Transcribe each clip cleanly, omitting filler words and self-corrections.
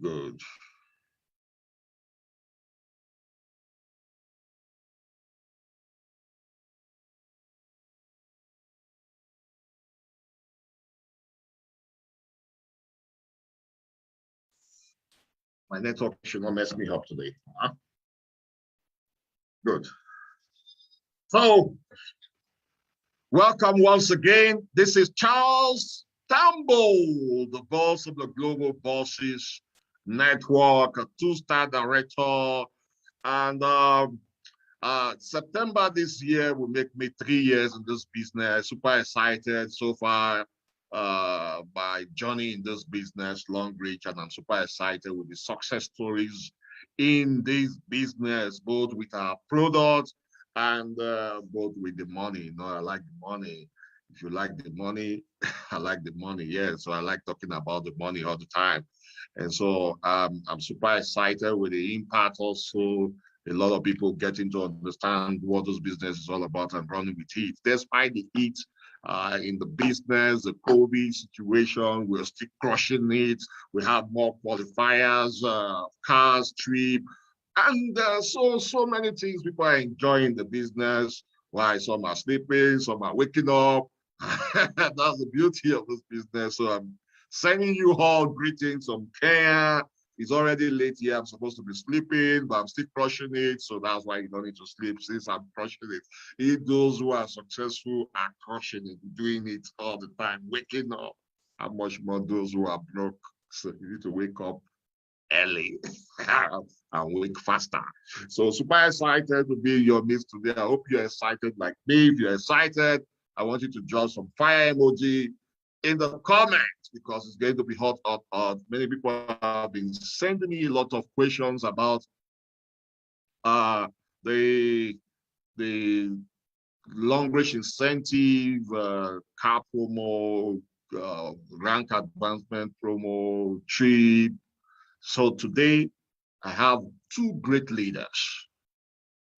Good. My network should not mess me up today. Huh? Good. So, welcome once again. This is Charles Tambo, the boss of the Global Bosses Network, a two-star director. And September this year will make me 3 years in this business. Super excited so far by journey in this business, Longrich, and I'm super excited with the success stories in this business, both with our products and both with the money. You know, I like the money. If you like the money, I like the money. Yeah, so I like talking about the money all the time. And so I'm super excited with the impact also. A lot of people getting to understand what this business is all about and running with it. Despite the heat in the business, the COVID situation, we're still crushing it. We have more qualifiers, cars, trip, and so many things people are enjoying the business. Why some are sleeping, some are waking up. That's the beauty of this business. So I'm sending you all greetings from Kenya. It's already late here. I'm supposed to be sleeping, but I'm still crushing it. So that's why you don't need to sleep since I'm crushing it. If those who are successful are crushing it, doing it all the time, waking up, how much more those who are broke? So you need to wake up early and wake faster. So super excited to be in your midst today. I hope you're excited like me. If you're excited, I want you to drop some fire emoji in the comments because it's going to be hot, hot, hot. Many people have been sending me a lot of questions about uh, the the Longrich incentive, car promo, rank advancement promo, trip. So today I have two great leaders,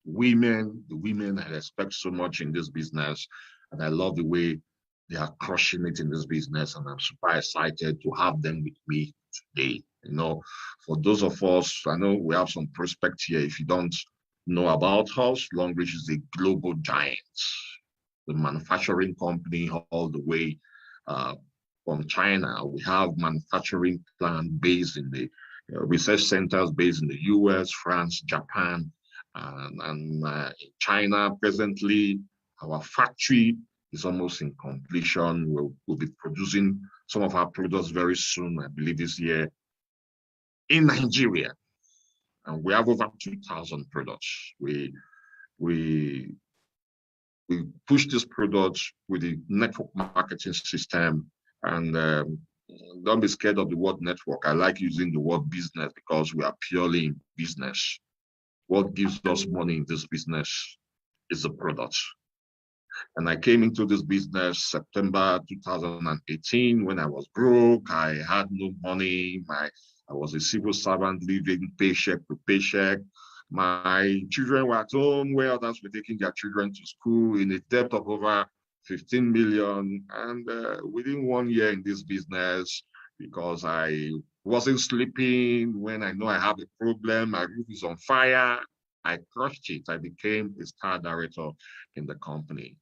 women, the women I respect so much in this business, and I love the way they are crushing it in this business, and I'm super excited to have them with me today. You know, for those of us, I know we have some prospects here. If you don't know about us, Longrich is a global giant, the manufacturing company all the way uh, from China. We have manufacturing plant based in the research centers based in the US, France, Japan, and in China. Presently, our factory is almost in completion. We'll be producing some of our products very soon, I believe this year, in Nigeria. And we have over 2,000 products. We we push this product with the network marketing system and don't be scared of the word network. I like using the word business because we are purely in business. What gives us money in this business is the product. And I came into this business September 2018 when I was broke. I had no money. I was a civil servant living paycheck to paycheck. My children were at home where others were taking their children to school in a debt of over 15 million. And within 1 year in this business, because I wasn't sleeping when I know I have a problem, my roof is on fire, I crushed it. I became a star director in the company.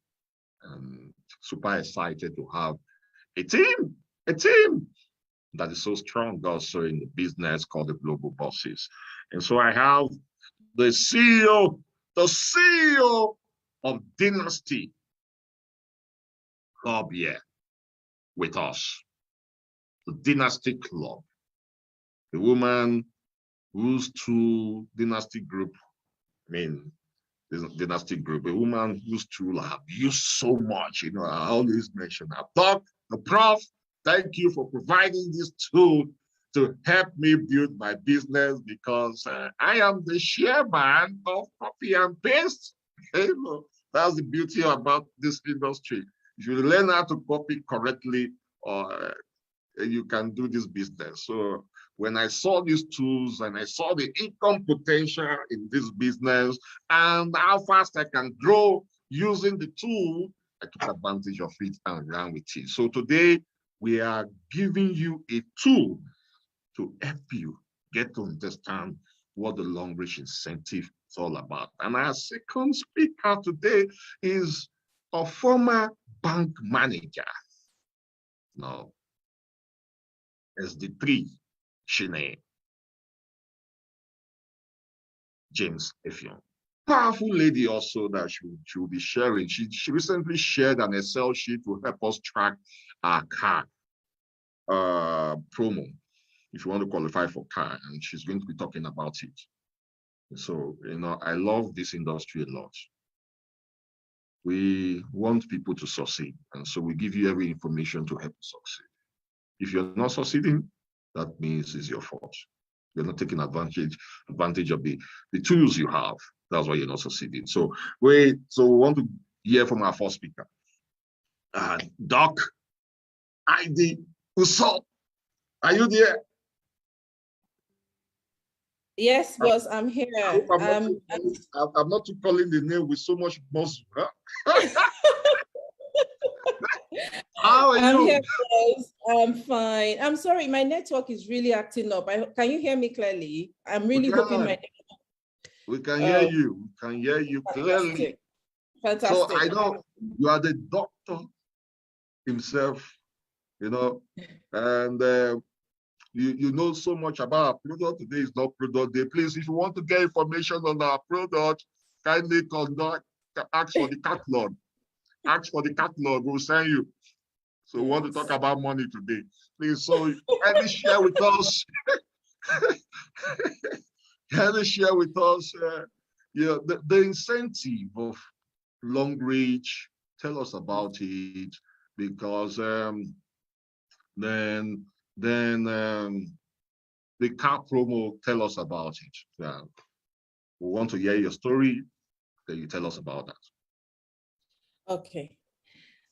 Super excited to have a team that is so strong also in the business called the Global Bosses. And so I have the CEO of Dynasty Club here with us. The Dynasty Club, the woman whose two Dynasty Group, I mean, Dynasty Group, a woman whose tool I have used so much. You know, I always mention her. Doc, the prof, thank you for providing this tool to help me build my business because I am the chairman of copy and paste. You know, that's the beauty about this industry. If you learn how to copy correctly, you can do this business. So when I saw these tools and I saw the income potential in this business and how fast I can grow using the tool, I took advantage of it and ran with it. So today we are giving you a tool to help you get to understand what the Longrich incentive is all about. And our second speaker today is a former bank manager. No, SD3, Shine, James Effiong. Powerful lady also that she will be sharing. She recently shared an Excel sheet to help us track our car promo, if you want to qualify for car, and she's going to be talking about it. So, I love this industry a lot. We want people to succeed, and so we give you every information to help you succeed. If you're not succeeding, that means it's your fault. You're not taking advantage of the tools you have. That's why you're not succeeding. So we want to hear from our first speaker. Doc ID Uso, are you there? Yes, boss, I'm here. I'm not calling the name with so much muscle. Huh? How are you? Here, boss. I'm fine. I'm sorry, my network is really acting up. Can you hear me clearly? I'm really hoping we can hear you. We can hear you clearly. Fantastic. So I know you are the doctor himself, and you know so much about our product. Today is not product day. Please, if you want to get information on our product, kindly ask for the catalog. Ask for the catalog, we'll send you. So we want to talk about money today. Please, so kindly share with us. Kindly share with us the incentive of Longrich. Tell us about it, because then the car promo, tell us about it. We want to hear your story, then you tell us about that.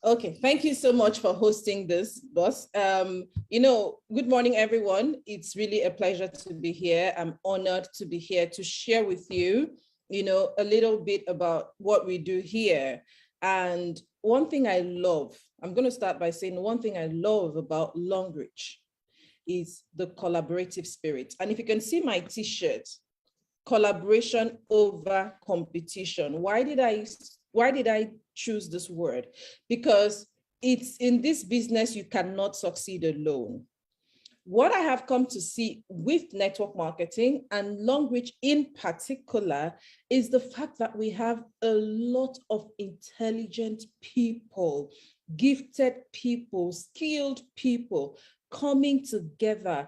Okay, thank you so much for hosting this, boss. Good morning, everyone. It's really a pleasure to be here. I'm honored to be here to share with you, a little bit about what we do here. And one thing I love, I'm going to start by saying one thing I love about Longrich is the collaborative spirit. And if you can see my t-shirt, collaboration over competition. Why did I choose this word? Because it's in this business, you cannot succeed alone. What I have come to see with network marketing and Longrich in particular is the fact that we have a lot of intelligent people, gifted people, skilled people coming together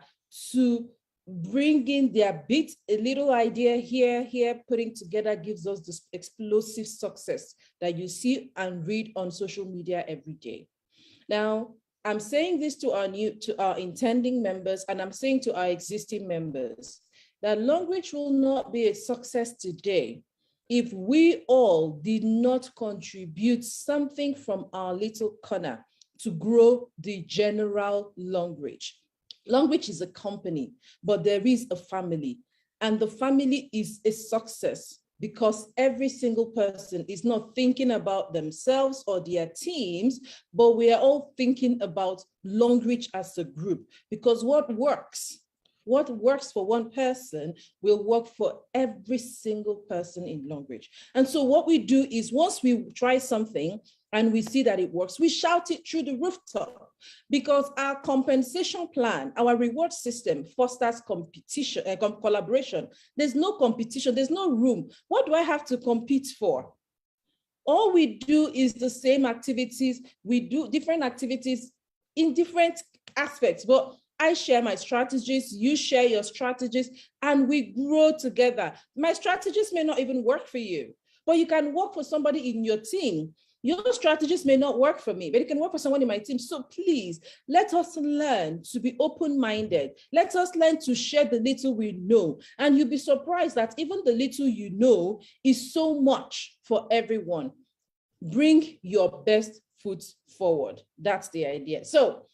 to bring in their bit, a little idea here, putting together gives us this explosive success that you see and read on social media every day. Now, I'm saying this to our intending members, and I'm saying to our existing members that Longrich will not be a success today if we all did not contribute something from our little corner to grow the general Longrich. Longrich is a company, but there is a family, and the family is a success because every single person is not thinking about themselves or their teams, but we are all thinking about Longrich as a group, because what works for one person will work for every single person in Longrich. And so what we do is once we try something and we see that it works, we shout it through the rooftop, because our compensation plan, our reward system fosters competition, collaboration. There's no competition, there's no room. What do I have to compete for? All we do is the same activities. We do different activities in different aspects, but I share my strategies, you share your strategies, and we grow together. My strategies may not even work for you, but you can work for somebody in your team. Your strategies may not work for me, but it can work for someone in my team. So please, let us learn to be open-minded. Let us learn to share the little we know. And you'll be surprised that even the little you know is so much for everyone. Bring your best foot forward. That's the idea. So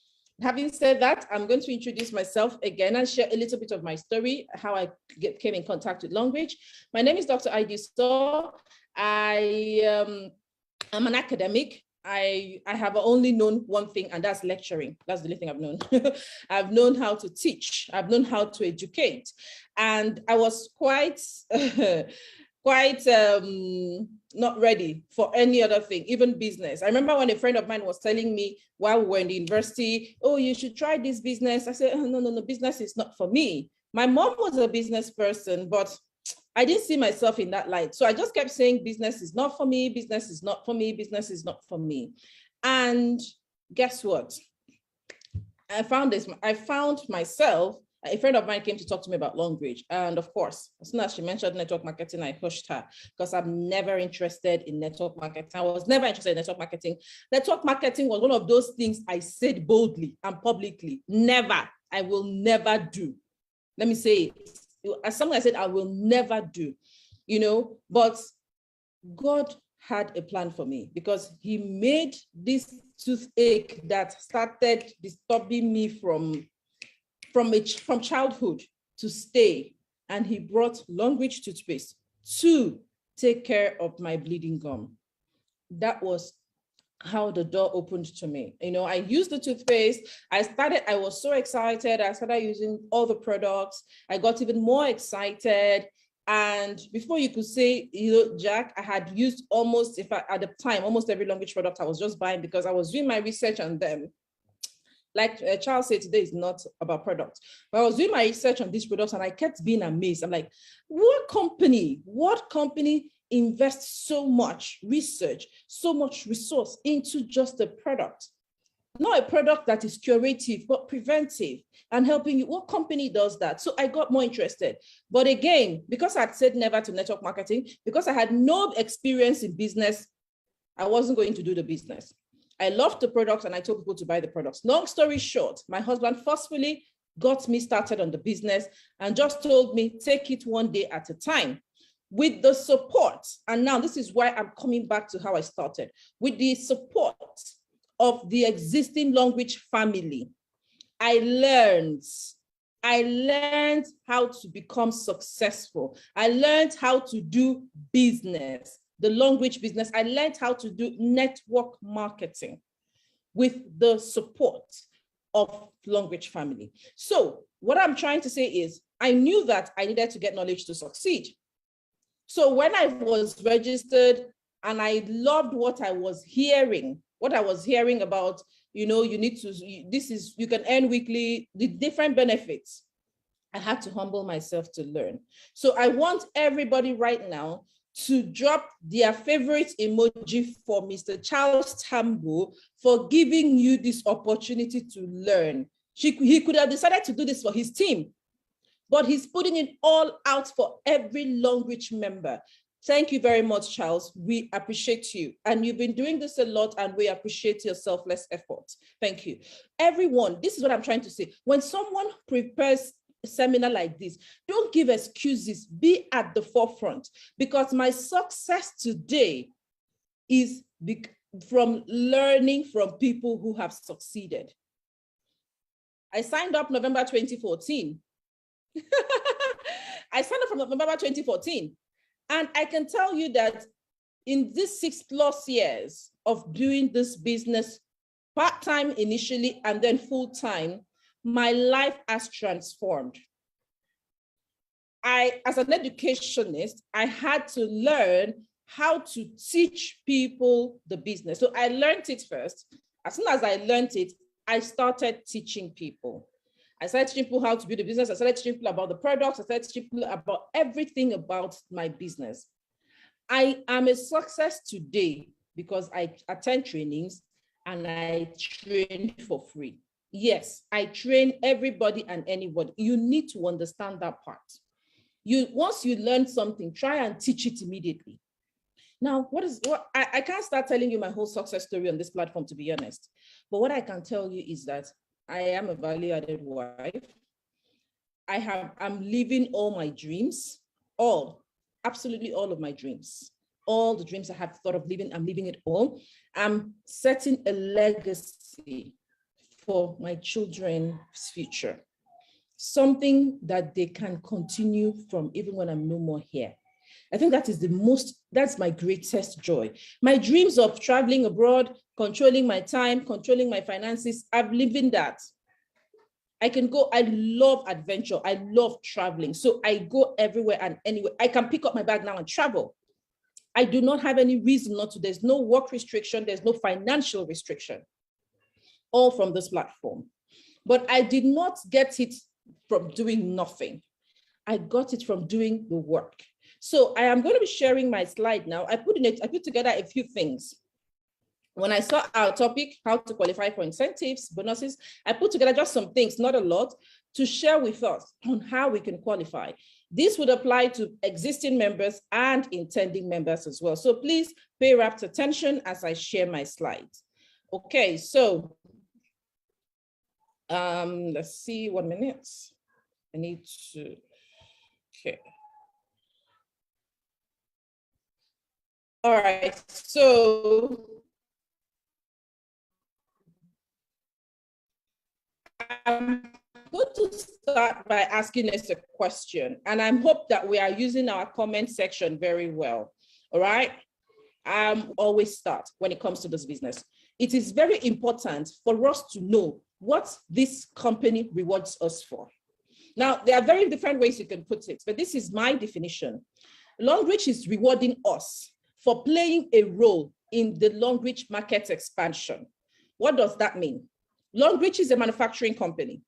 having said that, I'm going to introduce myself again and share a little bit of my story, how I came in contact with Longrich. My name is Dr. Idiso. I'm an academic. I have only known one thing, and that's lecturing. That's the only thing I've known. I've known how to teach. I've known how to educate. And I was quite, quite not ready for any other thing, even business. I remember when a friend of mine was telling me while we were in the university, oh, you should try this business. I said, oh, no, business is not for me. My mom was a business person, but I didn't see myself in that light. So I just kept saying, business is not for me, business is not for me, business is not for me. And guess what? I found myself, a friend of mine came to talk to me about Longrich. And of course, as soon as she mentioned network marketing, I hushed her because I'm never interested in network marketing. I was never interested in network marketing. Network marketing was one of those things I said boldly and publicly, never, I will never do. Let me say it. As someone I said, I will never do, but God had a plan for me because he made this toothache that started disturbing me from childhood to stay. And he brought Longrich toothpaste to take care of my bleeding gum. That was how the door opened to me. I used the toothpaste. I was so excited. I started using all the products. I got even more excited. And before you could say, Jack, I had used at the time, almost every Longrich product I was just buying because I was doing my research on them. Like Charles said, today is not about products, but I was doing my research on these products and I kept being amazed. I'm like, what company invest so much research, so much resource into just a product? Not a product that is curative, but preventive and helping you. What company does that? So I got more interested. But again, because I'd said never to network marketing, because I had no experience in business, I wasn't going to do the business. I loved the products and I told people to buy the products. Long story short, my husband forcefully got me started on the business and just told me, take it one day at a time. With the support, and now this is why I'm coming back to how I started, with the support of the existing Longrich family, I learned how to become successful. I learned how to do business, the Longrich business. I learned how to do network marketing with the support of Longrich family. So what I'm trying to say is I knew that I needed to get knowledge to succeed. So when I was registered and I loved what I was hearing about, you can earn weekly, the different benefits, I had to humble myself to learn. So I want everybody right now to drop their favorite emoji for Mr. Charles Tambo for giving you this opportunity to learn. He could have decided to do this for his team, but he's putting it all out for every Longrich member. Thank you very much, Charles. We appreciate you. And you've been doing this a lot and we appreciate your selfless effort. Thank you. Everyone, this is what I'm trying to say. When someone prepares a seminar like this, don't give excuses, be at the forefront, because my success today is from learning from people who have succeeded. I signed up November 2014. I signed up from November 2014. And I can tell you that in these 6+ years of doing this business, part-time initially and then full-time, my life has transformed. As an educationist, I had to learn how to teach people the business. So I learned it first. As soon as I learned it, I started teaching people. I started teaching people how to build a business. I started teaching people about the products. I started teaching people about everything about my business. I am a success today because I attend trainings and I train for free. Yes, I train everybody and anybody. You need to understand that part. Once you learn something, try and teach it immediately. Now, I can't start telling you my whole success story on this platform, to be honest. But what I can tell you is that I am a value-added wife. I'm living all my dreams, absolutely all of my dreams. All the dreams I have thought of living, I'm living it all. I'm setting a legacy for my children's future. Something that they can continue from even when I'm no more here. I think that's my greatest joy. My dreams of traveling abroad, controlling my time, controlling my finances, I've lived in that. I can go, I love adventure, I love traveling. So I go everywhere and anywhere. I can pick up my bag now and travel. I do not have any reason not to. There's no work restriction, there's no financial restriction, all from this platform. But I did not get it from doing nothing. I got it from doing the work. So I am going to be sharing my slide now. I put together a few things. When I saw our topic, how to qualify for incentives, bonuses, I put together just some things, not a lot, to share with us on how we can qualify. This would apply to existing members and intending members as well. So please pay rapt attention as I share my slides. Okay, so let's see, 1 minute. I need to, okay. All right, so I'm going to start by asking us a question, and I hope that we are using our comment section very well. All right. Always start when it comes to this business. It is very important for us to know what this company rewards us for. Now, there are very different ways you can put it, but this is my definition. Longrich is rewarding us for playing a role in the Longrich market expansion. What does that mean? Longrich is a manufacturing company.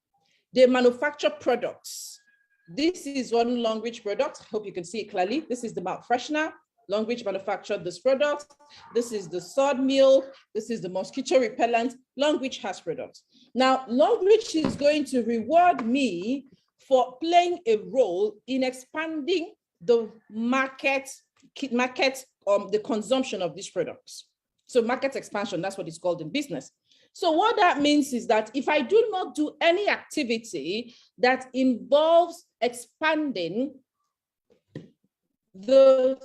They manufacture products. This is one Longrich product. I hope you can see it clearly. This is the mouth freshener. Longrich manufactured this product. This is the sword milk. This is the mosquito repellent. Longrich has products. Now, Longrich is going to reward me for playing a role in expanding the market, the consumption of these products. So market expansion, that's what it's called in business. So what that means is that if I do not do any activity that involves expanding the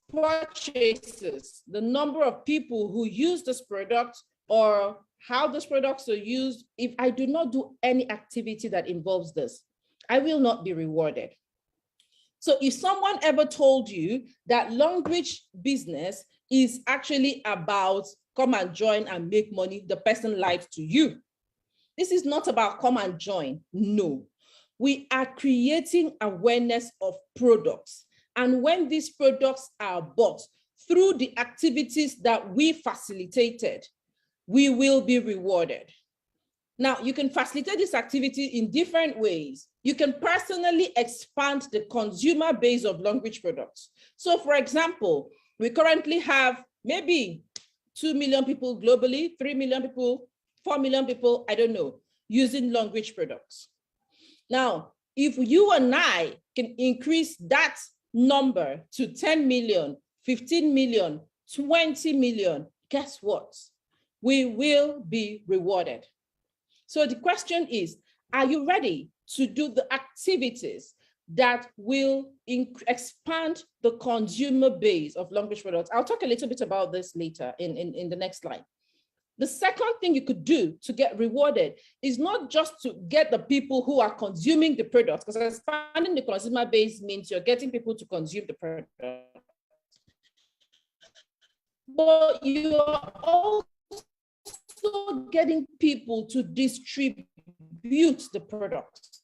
purchases, the number of people who use this product or how these products are used, if I do not do any activity that involves this, I will not be rewarded. So if someone ever told you that Longrich business is actually about come and join and make money, the person lied to you. This is not about come and join. No, we are creating awareness of products. And when these products are bought through the activities that we facilitated, we will be rewarded. Now, you can facilitate this activity in different ways. You can personally expand the consumer base of Longrich products. So for example, we currently have maybe 2 million people globally, 3 million people, 4 million people, I don't know, using Longrich products. Now, if you and I can increase that number to 10 million, 15 million, 20 million, guess what? We will be rewarded. So the question is, are you ready to do the activities that will expand the consumer base of Longrich products? I'll talk a little bit about this later in the next slide. The second thing you could do to get rewarded is not just to get the people who are consuming the products, because expanding the consumer base means you're getting people to consume the product. But you are also getting people to distribute the products.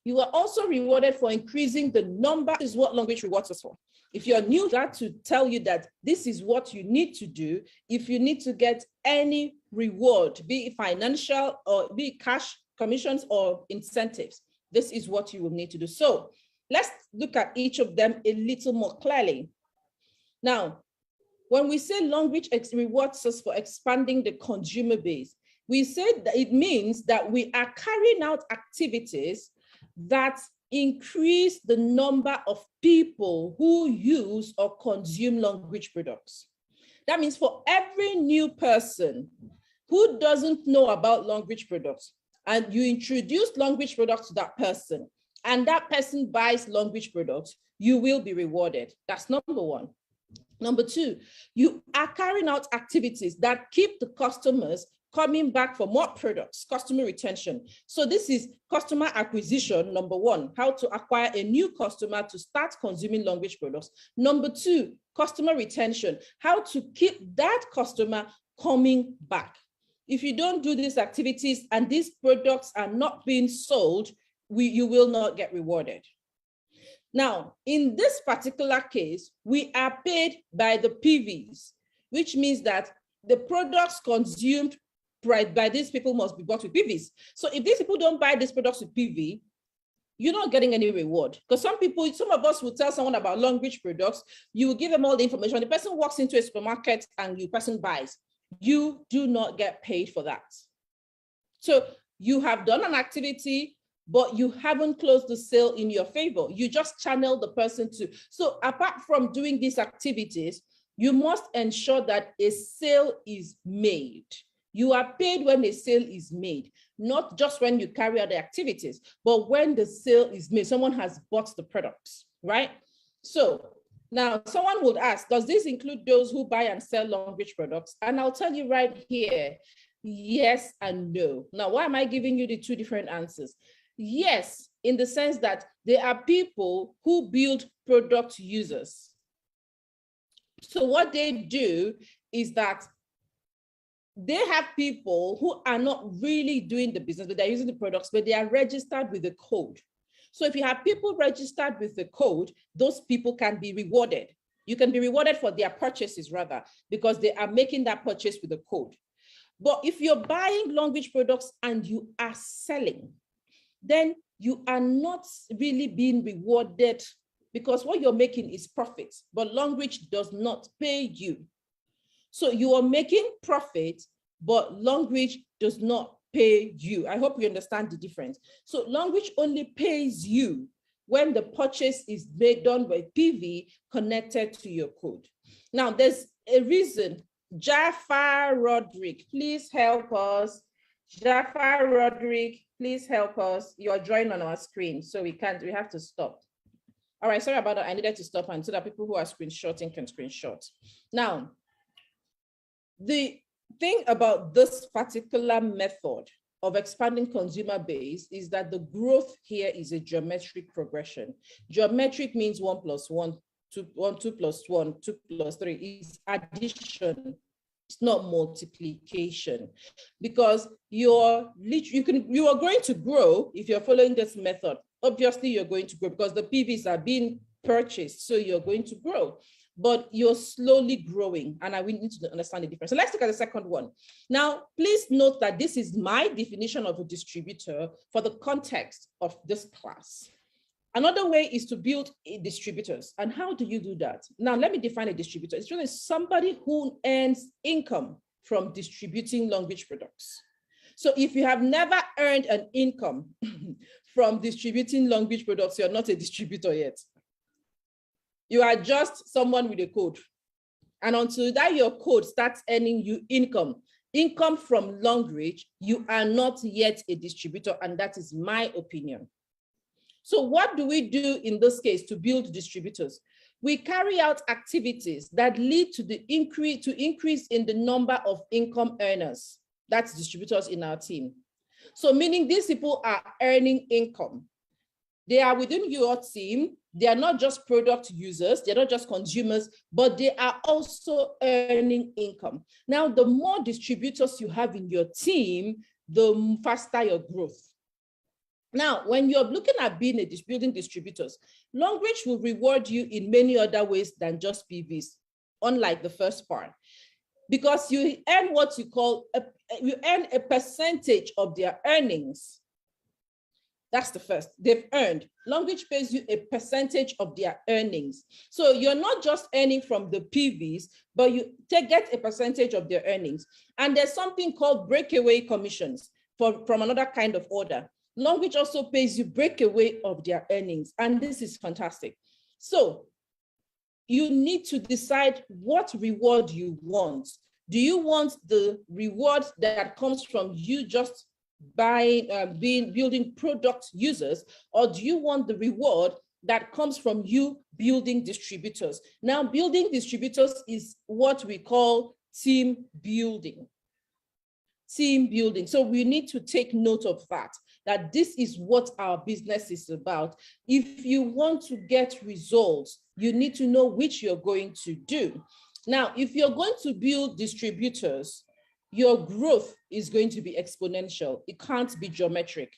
You are also rewarded for increasing the number. This is what Longrich rewards us for. If you're new, that to tell you that this is what you need to do if you need to get any reward, be it financial or be it cash, commissions or incentives. This is what you will need to do. So let's look at each of them a little more clearly. Now, when we say Longrich rewards us for expanding the consumer base, we said that it means that we are carrying out activities that increase the number of people who use or consume Longrich products. That means for every new person who doesn't know about Longrich products, and you introduce Longrich products to that person, and that person buys Longrich products, you will be rewarded. That's number one. Number two, you are carrying out activities that keep the customers coming back for more products, customer retention. So this is customer acquisition, number one, how to acquire a new customer to start consuming Longrich products. Number two, customer retention, how to keep that customer coming back. If you don't do these activities and these products are not being sold, you will not get rewarded. Now, in this particular case, we are paid by the PVs, which means that the products consumed by these people must be bought with PVs. So if these people don't buy these products with PV, you're not getting any reward. Because some of us will tell someone about Longrich products, you will give them all the information. The person walks into a supermarket and the person buys. You do not get paid for that. So you have done an activity, but you haven't closed the sale in your favor. You just channel the person to. So apart from doing these activities, you must ensure that a sale is made. You are paid when a sale is made, not just when you carry out the activities, but when the sale is made, someone has bought the products, right? So now someone would ask, does this include those who buy and sell Longrich products? And I'll tell you right here, yes and no. Now, why am I giving you the two different answers? Yes, in the sense that there are people who build product users. So what they do is that they have people who are not really doing the business, but they're using the products, but they are registered with the code. So if you have people registered with the code, those people can be rewarded. You can be rewarded for their purchases rather, because they are making that purchase with the code. But if you're buying Longrich products and you are selling, then you are not really being rewarded, because what you're making is profit, but Longrich does not pay you. So you are making profit, but Longrich does not pay you. I hope you understand the difference. So Longrich only pays you when the purchase is done by PV connected to your code. Now, there's a reason. Jafar Roderick, please help us. Jafar Roderick, please help us. You are drawing on our screen, so we have to stop. All right, sorry about that. I needed to stop and so that people who are screenshotting can screenshot. Now, the thing about this particular method of expanding consumer base is that the growth here is a geometric progression. Geometric means 1 plus 1, 2, 1, 2 plus 1, 2 plus 3 is addition. It's not multiplication, because you are going to grow if you're following this method. Obviously, you're going to grow because the PVs are being purchased, so you're going to grow, but you're slowly growing, and we need to understand the difference. So let's look at the second one. Now, please note that this is my definition of a distributor for the context of this class. Another way is to build distributors. And how do you do that? Now, let me define a distributor. It's really somebody who earns income from distributing Longrich products. So if you have never earned an income from distributing Longrich products, you're not a distributor yet. You are just someone with a code. And until that your code starts earning you income from Longrich, you are not yet a distributor, and that is my opinion. So what do we do in this case to build distributors? We carry out activities that lead to the increase in the number of income earners. That's distributors in our team. So meaning these people are earning income. They are within your team. They are not just product users. They're not just consumers, but they are also earning income. Now, the more distributors you have in your team, the faster your growth. Now, when you're looking at building distributors, Longrich will reward you in many other ways than just PVs, unlike the first part, because you earn what you call, you earn a percentage of their earnings. That's the first. They've earned. Longrich pays you a percentage of their earnings. So you're not just earning from the PVs, but you get a percentage of their earnings. And there's something called breakaway commissions from another kind of order. Longrich also pays you breakaway of their earnings, and this is fantastic. So you need to decide what reward you want. Do you want the reward that comes from you just building product users, or do you want the reward that comes from you building distributors? Now, building distributors is what we call team building. team building. So we need to take note of that this is what our business is about. If you want to get results, you need to know which you're going to do. Now, if you're going to build distributors, your growth is going to be exponential. It can't be geometric,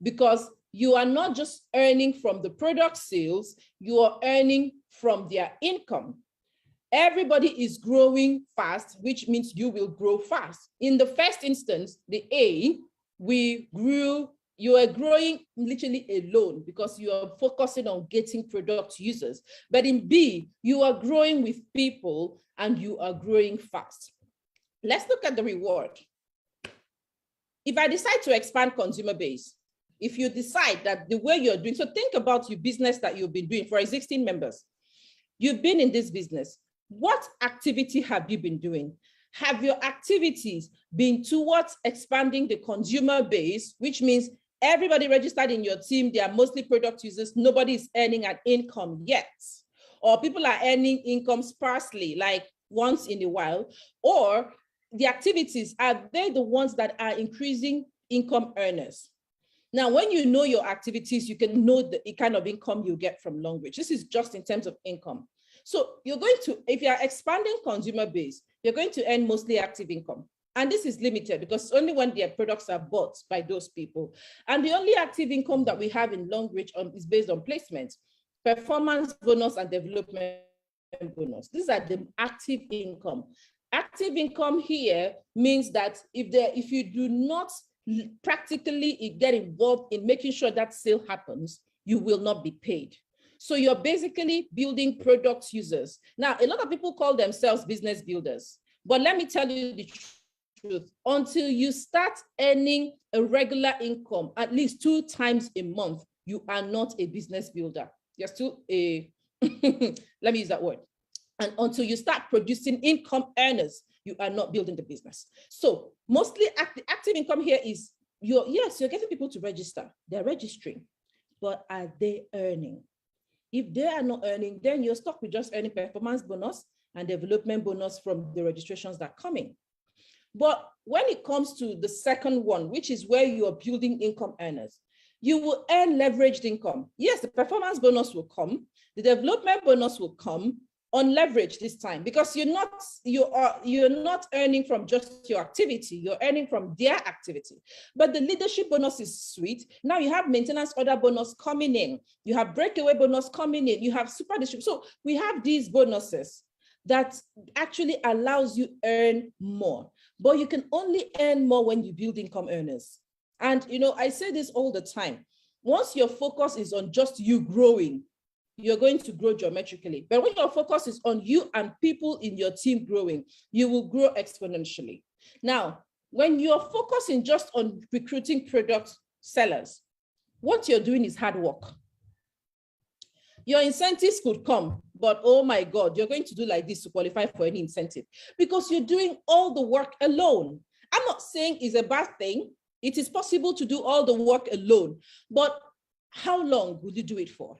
because you are not just earning from the product sales, you are earning from their income. Everybody is growing fast, which means you will grow fast. In the first instance, the A, you are growing literally alone because you are focusing on getting product users. But in B, you are growing with people and you are growing fast. Let's look at the reward. If I decide to expand consumer base, if you decide that the way you're doing, so think about your business that you've been doing for existing members. You've been in this business. What activity have you been doing? Have your activities been towards expanding the consumer base, which means everybody registered in your team, they are mostly product users, nobody is earning an income yet, or people are earning income sparsely, like once in a while, or the activities, are they the ones that are increasing income earners? Now, when you know your activities, you can know the kind of income you get from Longrich. This is just in terms of income. So you're going to, if you're expanding consumer base, you're going to earn mostly active income. And this is limited because only when their products are bought by those people. And the only active income that we have in Longrich is based on placement, performance bonus, and development bonus. These are the active income. Active income here means that if you do not practically get involved in making sure that sale happens, you will not be paid. So you're basically building product users. Now, a lot of people call themselves business builders, but let me tell you the truth. Until you start earning a regular income, at least 2 times a month, you are not a business builder. You're still a, let me use that word. And until you start producing income earners, you are not building the business. So mostly active income here is, you're getting people to register. They're registering, but are they earning? If they are not earning, then you're stuck with just earning performance bonus and development bonus from the registrations that come in. But when it comes to the second one, which is where you are building income earners, you will earn leveraged income. Yes, the performance bonus will come, the development bonus will come on leverage this time, because you're not earning from just your activity, you're earning from their activity. But the leadership bonus is sweet. Now you have maintenance order bonus coming in, you have breakaway bonus coming in, you have super distribution. So we have these bonuses that actually allows you earn more, but you can only earn more when you build income earners. And I say this all the time. Once your focus is on just you growing, you're going to grow geometrically. But when your focus is on you and people in your team growing, you will grow exponentially. Now, when you're focusing just on recruiting product sellers, what you're doing is hard work. Your incentives could come, but oh my God, you're going to do like this to qualify for any incentive because you're doing all the work alone. I'm not saying it's a bad thing. It is possible to do all the work alone, but how long would you do it for?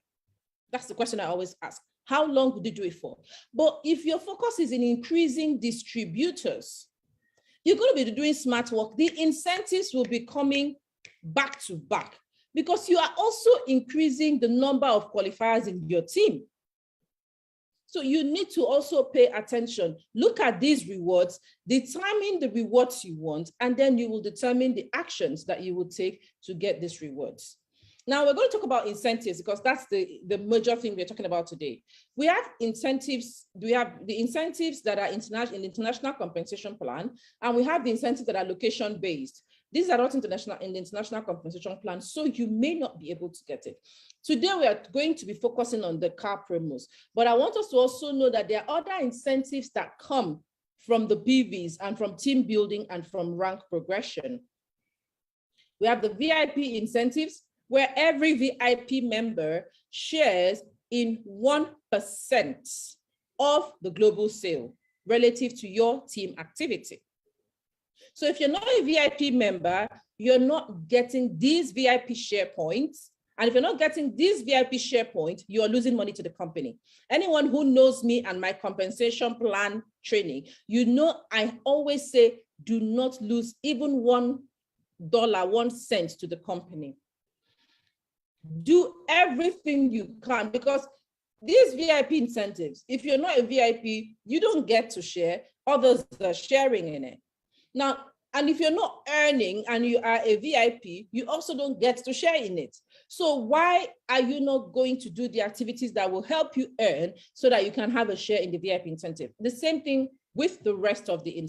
That's the question I always ask. How long would you do it for? But if your focus is in increasing distributors, you're going to be doing smart work. The incentives will be coming back to back because you are also increasing the number of qualifiers in your team. So you need to also pay attention. Look at these rewards, determine the rewards you want, and then you will determine the actions that you will take to get these rewards. Now we're going to talk about incentives because that's the major thing we're talking about today. We have incentives. We have the incentives that are in the international compensation plan, and we have the incentives that are location-based. These are not international in the international compensation plan, so you may not be able to get it. Today, we are going to be focusing on the car promos, but I want us to also know that there are other incentives that come from the PVs and from team building and from rank progression. We have the VIP incentives, where every VIP member shares in 1% of the global sale relative to your team activity. So if you're not a VIP member, you're not getting these VIP share points. And if you're not getting these VIP share points, you're losing money to the company. Anyone who knows me and my compensation plan training, I always say, do not lose even $1, 1 cent to the company. Do everything you can, because these VIP incentives, if you're not a VIP, you don't get to share, others are sharing in it. Now, and if you're not earning and you are a VIP, you also don't get to share in it. So why are you not going to do the activities that will help you earn so that you can have a share in the VIP incentive? The same thing with the rest of the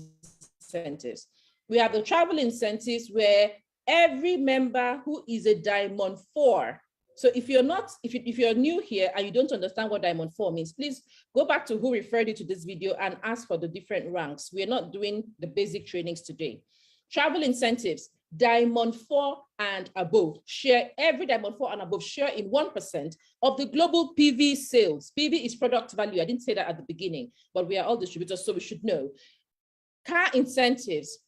incentives. We have the travel incentives where every member who is a Diamond 4. So if you're new here and you don't understand what Diamond 4 means, please go back to who referred you to this video and ask for the different ranks. We're not doing the basic trainings today. Travel incentives, Diamond 4 and above share, every Diamond 4 and above share in 1% of the global PV sales. PV is product value. I didn't say that at the beginning, but we are all distributors, so we should know. Car incentives,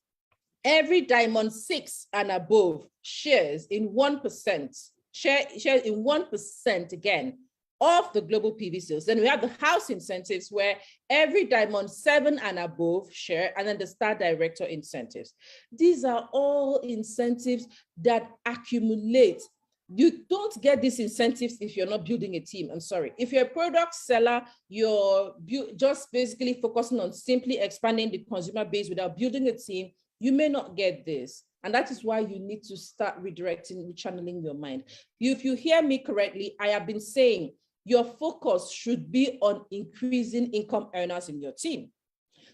every Diamond 6 and above shares in 1%. Share in 1% again of the global PV sales. Then we have the house incentives where every Diamond 7 and above share, and then the Star Director incentives. These are all incentives that accumulate. You don't get these incentives if you're not building a team. I'm sorry. If you're a product seller, you're just basically focusing on simply expanding the consumer base without building a team, you may not get this. And that is why you need to start redirecting, channeling your mind. If you hear me correctly, I have been saying your focus should be on increasing income earners in your team.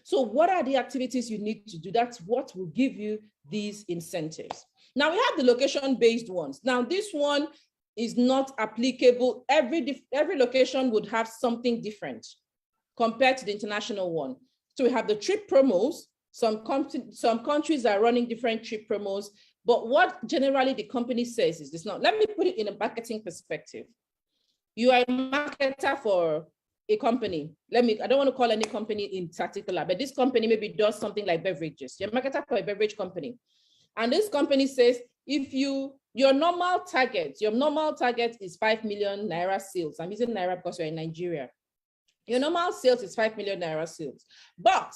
So what are the activities you need to do? That's what will give you these incentives. Now we have the location-based ones. Now this one is not applicable. Every location would have something different compared to the international one. So we have the trip promos. Some countries are running different trip promos, but what generally the company says is this. Now, let me put it in a marketing perspective. You are a marketer for a company. I don't want to call any company in particular, but this company maybe does something like beverages. You're a marketer for a beverage company. And this company says, if your normal target is 5 million Naira sales. I'm using Naira because you're in Nigeria. Your normal sales is 5 million Naira sales. But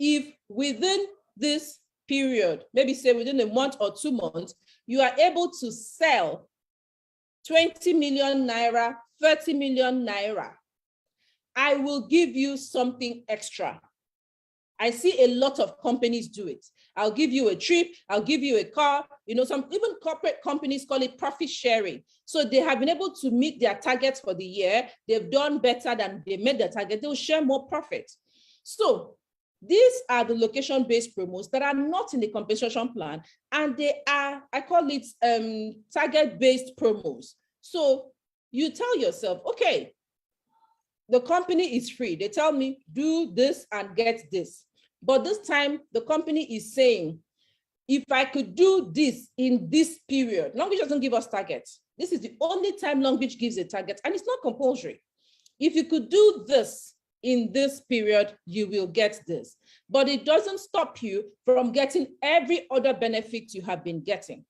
if within this period, maybe say within a month or 2 months, you are able to sell 20 million Naira, 30 million Naira, I will give you something extra. I see a lot of companies do it. I'll give you a trip, I'll give you a car, some even corporate companies call it profit sharing. So they have been able to meet their targets for the year. They've done better than they made their target. They'll share more profit. So these are the location-based promos that are not in the compensation plan, and they are, I call it target-based promos. So you tell yourself, okay, the company is free. They tell me, do this and get this. But this time, the company is saying, if I could do this in this period, Longrich doesn't give us targets. This is the only time Longrich gives a target, and it's not compulsory. If you could do this in this period, you will get this. But it doesn't stop you from getting every other benefit you have been getting.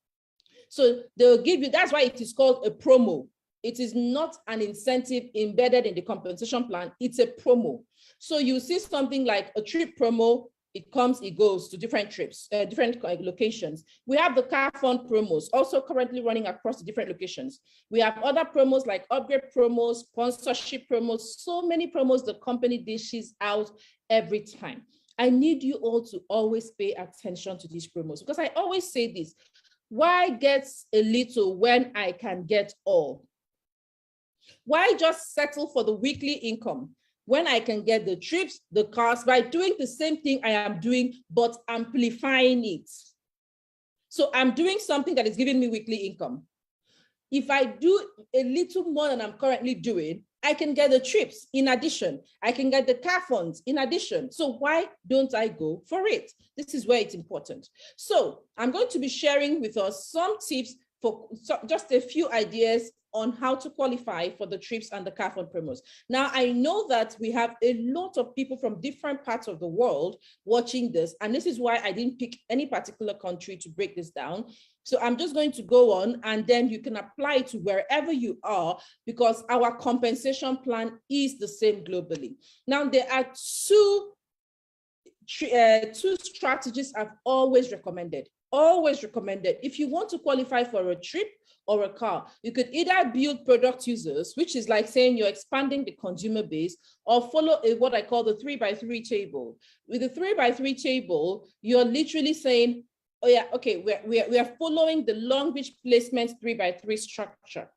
So they'll give you, that's why it is called a promo. It is not an incentive embedded in the compensation plan, it's a promo. So you see something like a trip promo, it comes, it goes to different trips, different locations. We have the car fund promos, also currently running across the different locations. We have other promos like upgrade promos, sponsorship promos, so many promos the company dishes out every time. I need you all to always pay attention to these promos, because I always say this, why get a little when I can get all? Why just settle for the weekly income when I can get the trips, the cars, by doing the same thing I am doing, but amplifying it? So I'm doing something that is giving me weekly income. If I do a little more than I'm currently doing, I can get the trips in addition. I can get the car funds in addition. So why don't I go for it? This is where it's important. So I'm going to be sharing with us some tips for just a few ideas on how to qualify for the trips and the car fund promos. Now, I know that we have a lot of people from different parts of the world watching this, and this is why I didn't pick any particular country to break this down. So I'm just going to go on, and then you can apply it to wherever you are, because our compensation plan is the same globally. Now, there are two two strategies I've always recommended. Always recommended. If you want to qualify for a trip or a car, you could either build product users, which is like saying you're expanding the consumer base, or follow what I call the 3x3 table. With the 3x3 table, you're literally saying, oh yeah, okay, we are following the Longrich placement 3x3 structure.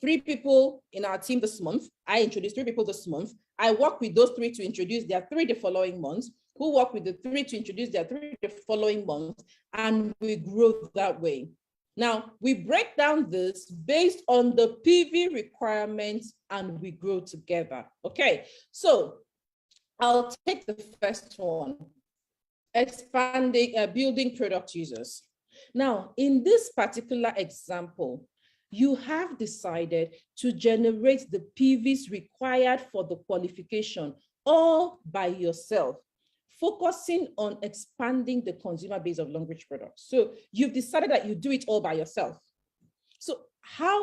3 people in our team this month. I introduced 3 people this month. I work with those 3 to introduce their 3 the following months, who work with the 3 to introduce their 3 the following months, and we grow that way. Now, we break down this based on the PV requirements and we grow together. Okay, so I'll take the first one, expanding, building product users. Now, in this particular example, you have decided to generate the PVs required for the qualification all by yourself, focusing on expanding the consumer base of Longrich products. So you've decided that you do it all by yourself. So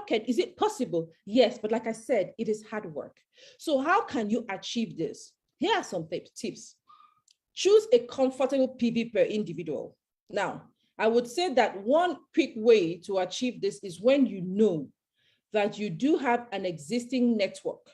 is it possible? Yes, but like I said, it is hard work. So how can you achieve this? Here are some tips. Choose a comfortable PV per individual. Now, I would say that one quick way to achieve this is when you know that you do have an existing network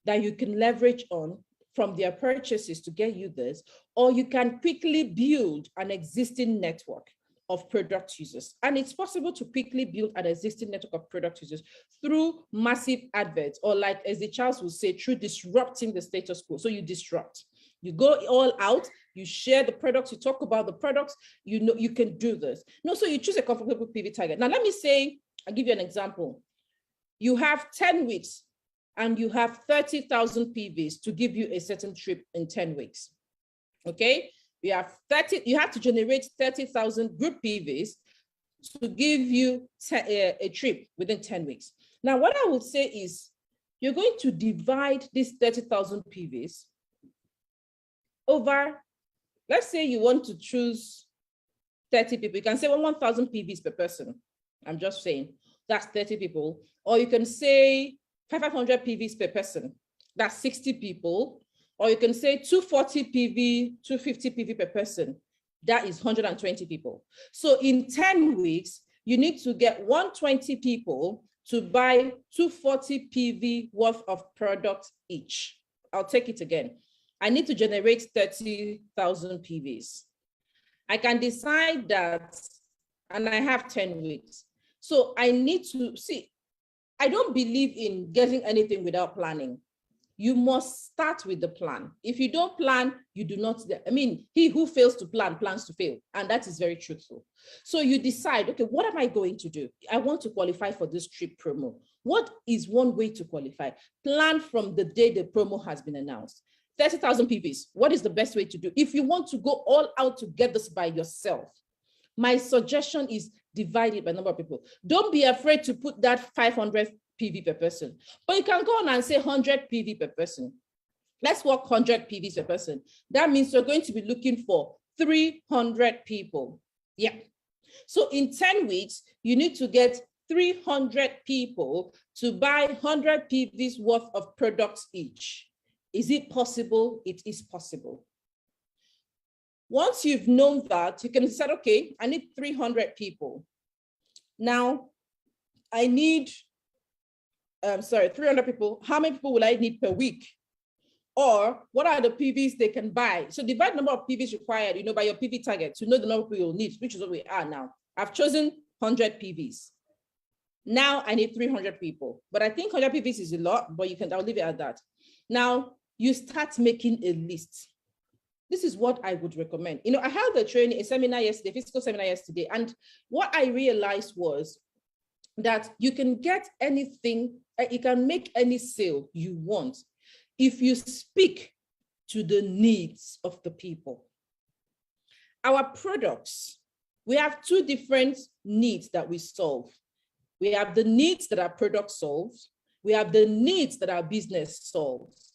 that you can leverage on from their purchases to get you this, or you can quickly build an existing network of product users. And it's possible to quickly build an existing network of product users through massive adverts, or like as the Charles would say, through disrupting the status quo. So you disrupt. You go all out, you share the products, you talk about the products, you know you can do this. No, so you choose a comfortable PV target. Now, let me say, I'll give you an example. You have 10 weeks and you have 30,000 PVs to give you a certain trip in 10 weeks. Okay, you have to generate 30,000 group PVs to give you a trip within 10 weeks. Now, what I would say is you're going to divide these 30,000 PVs over, let's say you want to choose 30 people. You can say 1,000 PVs per person. I'm just saying that's 30 people. Or you can say 500 PVs per person. That's 60 people. Or you can say 240 PV, 250 PV per person. That is 120 people. So in 10 weeks, you need to get 120 people to buy 240 PV worth of product each. I'll take it again. I need to generate 30,000 PVs. I can decide that, and I have 10 weeks. So I need to see, I don't believe in getting anything without planning. You must start with the plan. If you don't plan, you do not, he who fails to plan plans to fail. And that is very truthful. So you decide, okay, what am I going to do? I want to qualify for this trip promo. What is one way to qualify? Plan from the day the promo has been announced. 30,000 PVs, what is the best way to do? If you want to go all out to get this by yourself, my suggestion is divide it by number of people. Don't be afraid to put that 500 PV per person, but you can go on and say 100 PV per person. Let's work 100 PVs per person. That means you're going to be looking for 300 people. Yeah. So in 10 weeks, you need to get 300 people to buy 100 PVs worth of products each. Is it possible? It is possible. Once you've known that, you can decide, okay, I need 300 people. Now, I need, 300 people. How many people will I need per week? Or what are the PVs they can buy? So divide the number of PVs required, by your PV target to know the number of people you'll need, which is what we are now. I've chosen 100 PVs. Now I need 300 people, but I think 100 PVs is a lot, but I'll leave it at that. Now, you start making a list. This is what I would recommend. I held a seminar yesterday, physical seminar yesterday, and what I realized was that you can get anything, you can make any sale you want if you speak to the needs of the people. Our products, we have 2 different needs that we solve. We have the needs that our product solves. We have the needs that our business solves.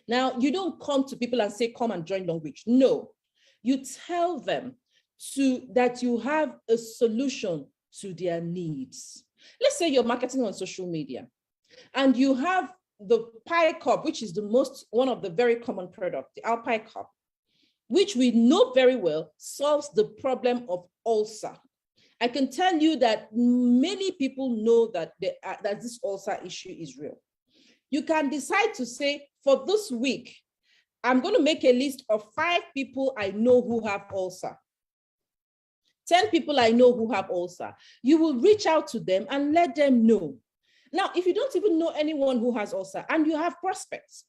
Now, you don't come to people and say, come and join Longrich. No, you tell them that you have a solution to their needs. Let's say you're marketing on social media and you have the pie cup, which is one of the very common product, the Alpine cup, which we know very well solves the problem of ulcer. I can tell you that many people know that that this ulcer issue is real. You can decide to say, for this week, I'm going to make a list of 5 people I know who have ulcer. 10 people I know who have ulcer. You will reach out to them and let them know. Now, if you don't even know anyone who has ulcer and you have prospects,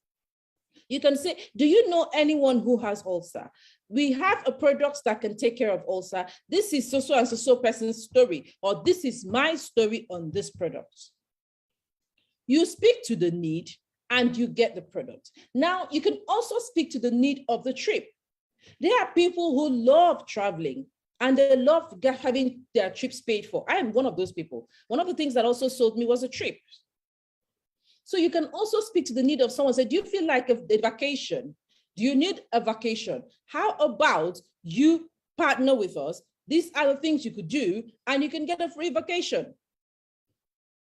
you can say, do you know anyone who has ulcer? We have a product that can take care of ulcer. This is so and so person's story, or this is my story on this product. You speak to the need and you get the product. Now, you can also speak to the need of the trip. There are people who love traveling and they love having their trips paid for. I am one of those people. One of the things that also sold me was a trip. So you can also speak to the need of someone. Say, do you feel like a vacation? Do you need a vacation? How about you partner with us? These are the things you could do, and you can get a free vacation.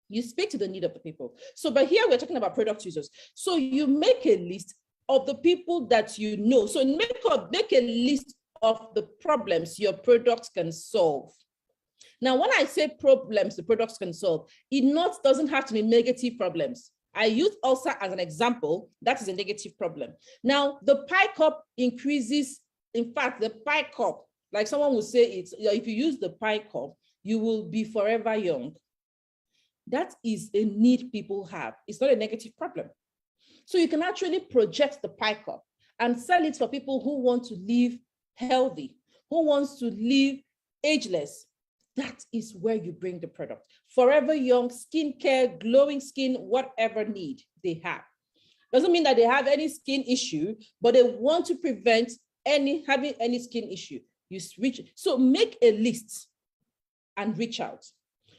You speak to the need of the people. So, but here we're talking about product users. So you make a list of the people that you know. So make a list of the problems your products can solve. Now, when I say problems the products can solve, it doesn't have to be negative problems. I use ulcer as an example. That is a negative problem. Now, the pie cup increases. In fact, the pie cup, like someone will say, if you use the pie cup, you will be forever young. That is a need people have. It's not a negative problem. So you can actually project the pie cup and sell it for people who want to live healthy, who wants to live ageless. That is where you bring the product. Forever young, skincare, glowing skin, whatever need they have. Doesn't mean that they have any skin issue, but they want to prevent having any skin issue. So make a list and reach out.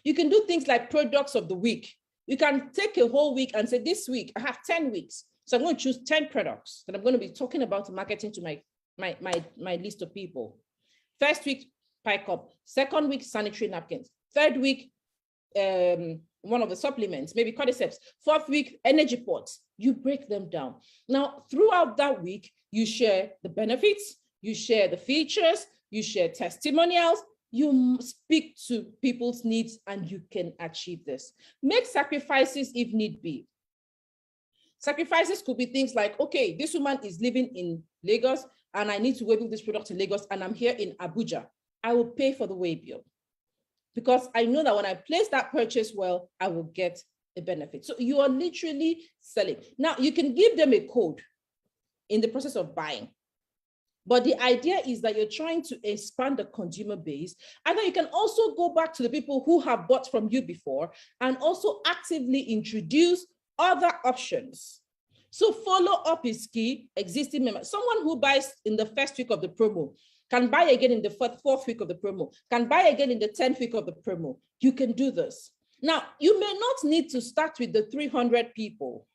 You can do things like products of the week. You can take a whole week and say, this week, I have 10 weeks. So I'm going to choose 10 products that I'm going to be talking about marketing to my list of people. First week, pie cup. Second week, sanitary napkins. Third week, one of the supplements, maybe cordyceps. Fourth week, energy pots. You break them down. Now, throughout that week, you share the benefits, you share the features, you share testimonials, you speak to people's needs, and you can achieve this. Make sacrifices if need be. Sacrifices could be things like, okay, this woman is living in Lagos and I need to waive this product in Lagos and I'm here in Abuja. I will pay for the way bill because I know that when I place that purchase well, I will get a benefit. So you are literally selling. Now you can give them a code in the process of buying. But the idea is that you're trying to expand the consumer base. And then you can also go back to the people who have bought from you before and also actively introduce other options. So follow up is key. Existing members, someone who buys in the first week of the promo can buy again in the fourth week of the promo, can buy again in the 10th week of the promo. You can do this. Now, you may not need to start with the 300 people,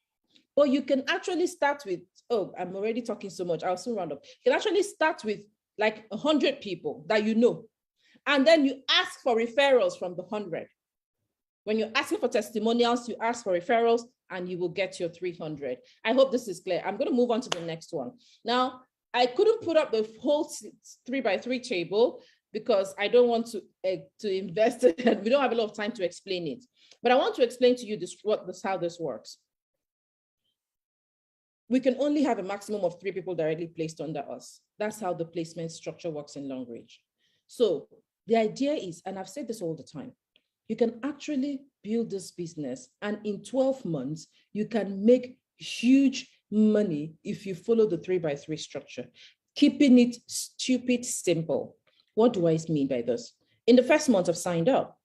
but you can actually start with, oh, I'm already talking so much, I'll soon round up. You can actually start with like 100 people that you know, and then you ask for referrals from the 100. When you're asking for testimonials, you ask for referrals and you will get your 300. I hope this is clear. I'm going to move on to the next one. Now, I couldn't put up the whole 3x3 table because I don't want to invest it, and we don't have a lot of time to explain it. But I want to explain to you how this works. We can only have a maximum of 3 people directly placed under us. That's how the placement structure works in Longrich. So the idea is, and I've said this all the time, you can actually build this business and in 12 months, you can make huge money if you follow the 3x3 structure, keeping it stupid simple. What do I mean by this? In the first month, I've signed up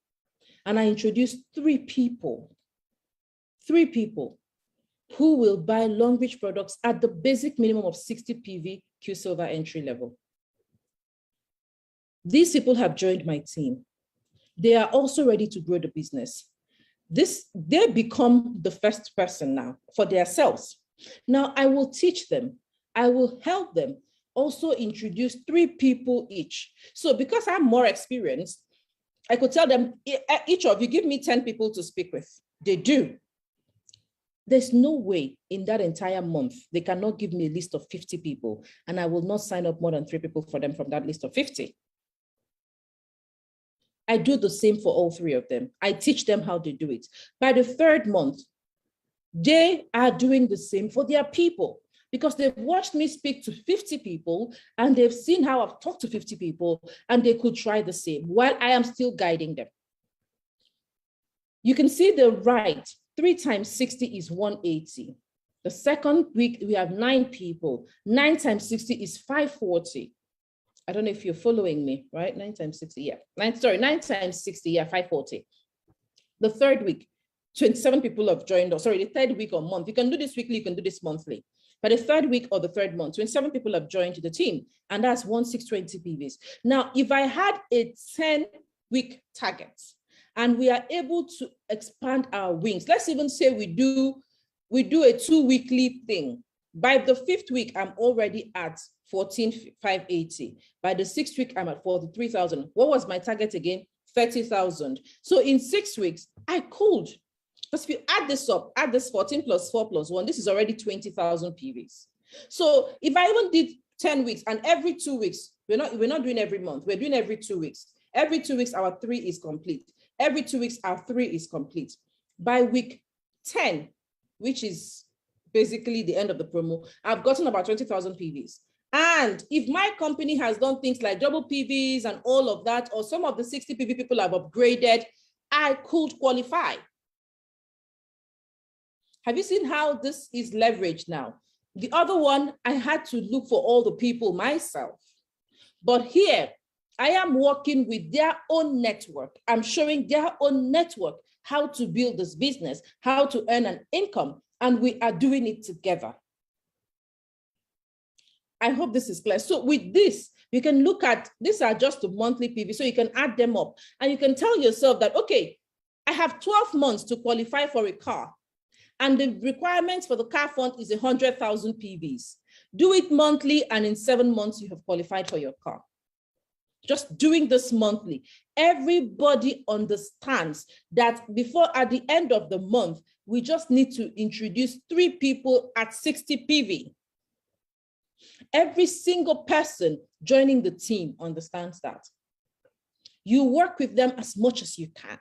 and I introduced 3 people who will buy Longrich products at the basic minimum of 60 PV Q Silver entry level. These people have joined my team. They are also ready to grow the business. They become the first person now for themselves. Now I will teach them. I will help them also introduce 3 people each. So because I'm more experienced, I could tell them, each of you give me 10 people to speak with. They do. There's no way in that entire month they cannot give me a list of 50 people, and I will not sign up more than 3 people for them from that list of 50. I do the same for all 3 of them. I teach them how to do it. By the 3rd month, they are doing the same for their people, because they've watched me speak to 50 people and they've seen how I've talked to 50 people, and they could try the same while I am still guiding them. You can see the right, 3 times 60 is 180. The second week, we have 9 people. 9 times 60 is 540. I don't know if you're following me, right? 9 times 60, yeah. 9 times 60, yeah, 540. The 3rd week, 27 people have joined us. Sorry, the 3rd week or month. You can do this weekly, you can do this monthly. But the 3rd week or the 3rd month, 27 people have joined the team, and that's 1620 PVs. Now, if I had a 10-week target and we are able to expand our wings, let's even say we do a 2-weekly thing. By the 5th week, I'm already at 14,580. By the 6th week, I'm at 43,000. What was my target again? 30,000. So in 6 weeks, I could. Because if you add this up, add this 14 plus 4 plus 1, this is already 20,000 PVs. So if I even did 10 weeks and every 2 weeks, we're not doing every month, we're doing every 2 weeks. Every 2 weeks, our 3 is complete. Every 2 weeks, our 3 is complete. By week 10, which is basically the end of the promo, I've gotten about 20,000 PVs. And if my company has done things like double PVs and all of that, or some of the 60 PV people have upgraded, I could qualify. Have you seen how this is leveraged now? The other one, I had to look for all the people myself. But here, I am working with their own network. I'm showing their own network how to build this business, how to earn an income, and we are doing it together. I hope this is clear. So with this, you can look at, these are just the monthly PV, so you can add them up and you can tell yourself that, okay, I have 12 months to qualify for a car, and the requirements for the car fund is 100,000 PVs. Do it monthly, and in 7 months, you have qualified for your car. Just doing this monthly. Everybody understands that before, at the end of the month, we just need to introduce 3 people at 60 PV. Every single person joining the team understands that. You work with them as much as you can.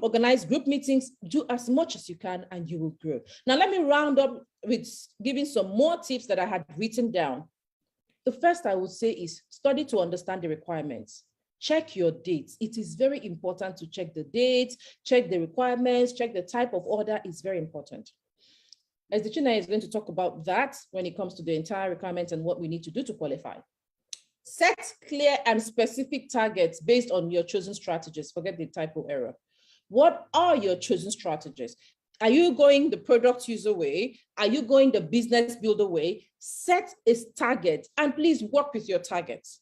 Organize group meetings, do as much as you can, and you will grow. Now, let me round up with giving some more tips that I had written down. The first I would say is study to understand the requirements. Check your dates. It is very important to check the dates, check the requirements, check the type of order. It's very important. As the China is going to talk about that when it comes to the entire requirements and what we need to do to qualify. Set clear and specific targets based on your chosen strategies. Forget the typo error. What are your chosen strategies? Are you going the product user way? Are you going the business builder way? Set a target and please work with your targets.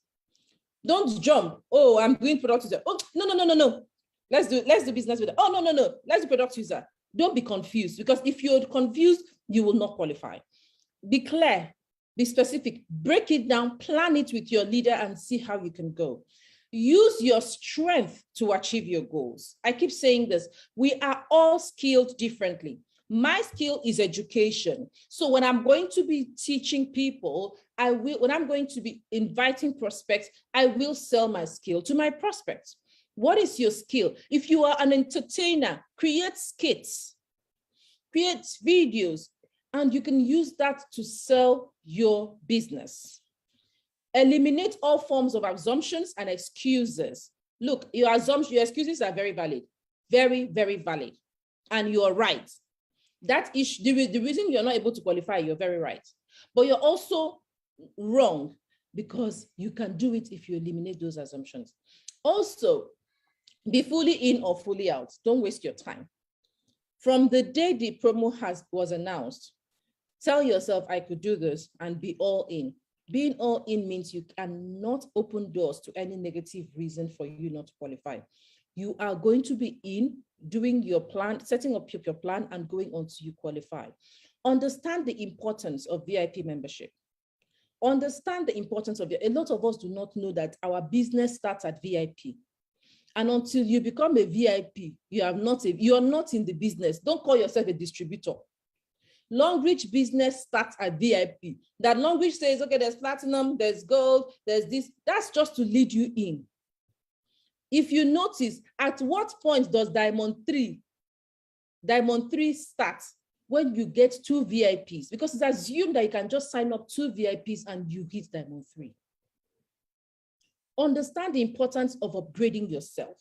Don't jump. Oh, I'm doing product user. Oh, no. Let's do business builder. Oh, no. Let's do product user. Don't be confused, because if you're confused, you will not qualify. Be clear, be specific, break it down, plan it with your leader and see how you can go. Use your strength to achieve your goals. I keep saying this, we are all skilled differently. My skill is education. So when I'm going to be teaching people, when I'm going to be inviting prospects, I will sell my skill to my prospects. What is your skill? If you are an entertainer, create skits, create videos, and you can use that to sell your business. Eliminate all forms of assumptions and excuses. Look, your excuses are very valid, very, very valid. And you're right. That is the reason you're not able to qualify, you're very right. But you're also wrong, because you can do it if you eliminate those assumptions. Also, be fully in or fully out. Don't waste your time. From the day the promo was announced, tell yourself, I could do this, and be all in. Being all in means you cannot open doors to any negative reason for you not to qualify. You are going to be in, doing your plan, setting up your plan, and going on to you qualify. Understand the importance of VIP membership. Understand the importance of it. A lot of us do not know that our business starts at VIP. And until you become a VIP, you are not in the business. Don't call yourself a distributor. Longrich business starts at VIP. That Longrich says, okay, there's platinum, there's gold, there's this. That's just to lead you in. If you notice, at what point does Diamond 3 start? When you get 2 VIPs, because it's assumed that you can just sign up 2 VIPs and you hit Diamond 3. Understand the importance of upgrading yourself.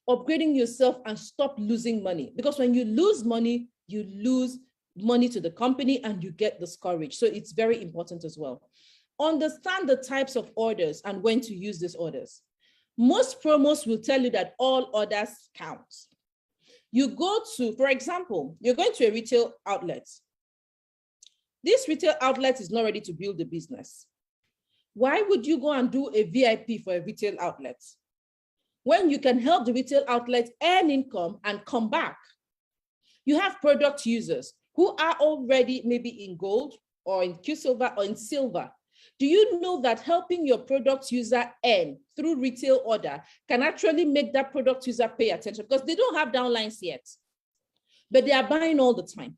Upgrading yourself and stop losing money. Because when you lose money to the company and you get discouraged. So it's very important as well. Understand the types of orders and when to use these orders. Most promos will tell you that all orders count. You go to, for example, you're going to a retail outlet. This retail outlet is not ready to build a business. Why would you go and do a VIP for a retail outlet when you can help the retail outlet earn income and come back? You have product users who are already maybe in gold or in Q-Silver or in silver. Do you know that helping your product user earn through retail order can actually make that product user pay attention? Because they don't have downlines yet, but they are buying all the time.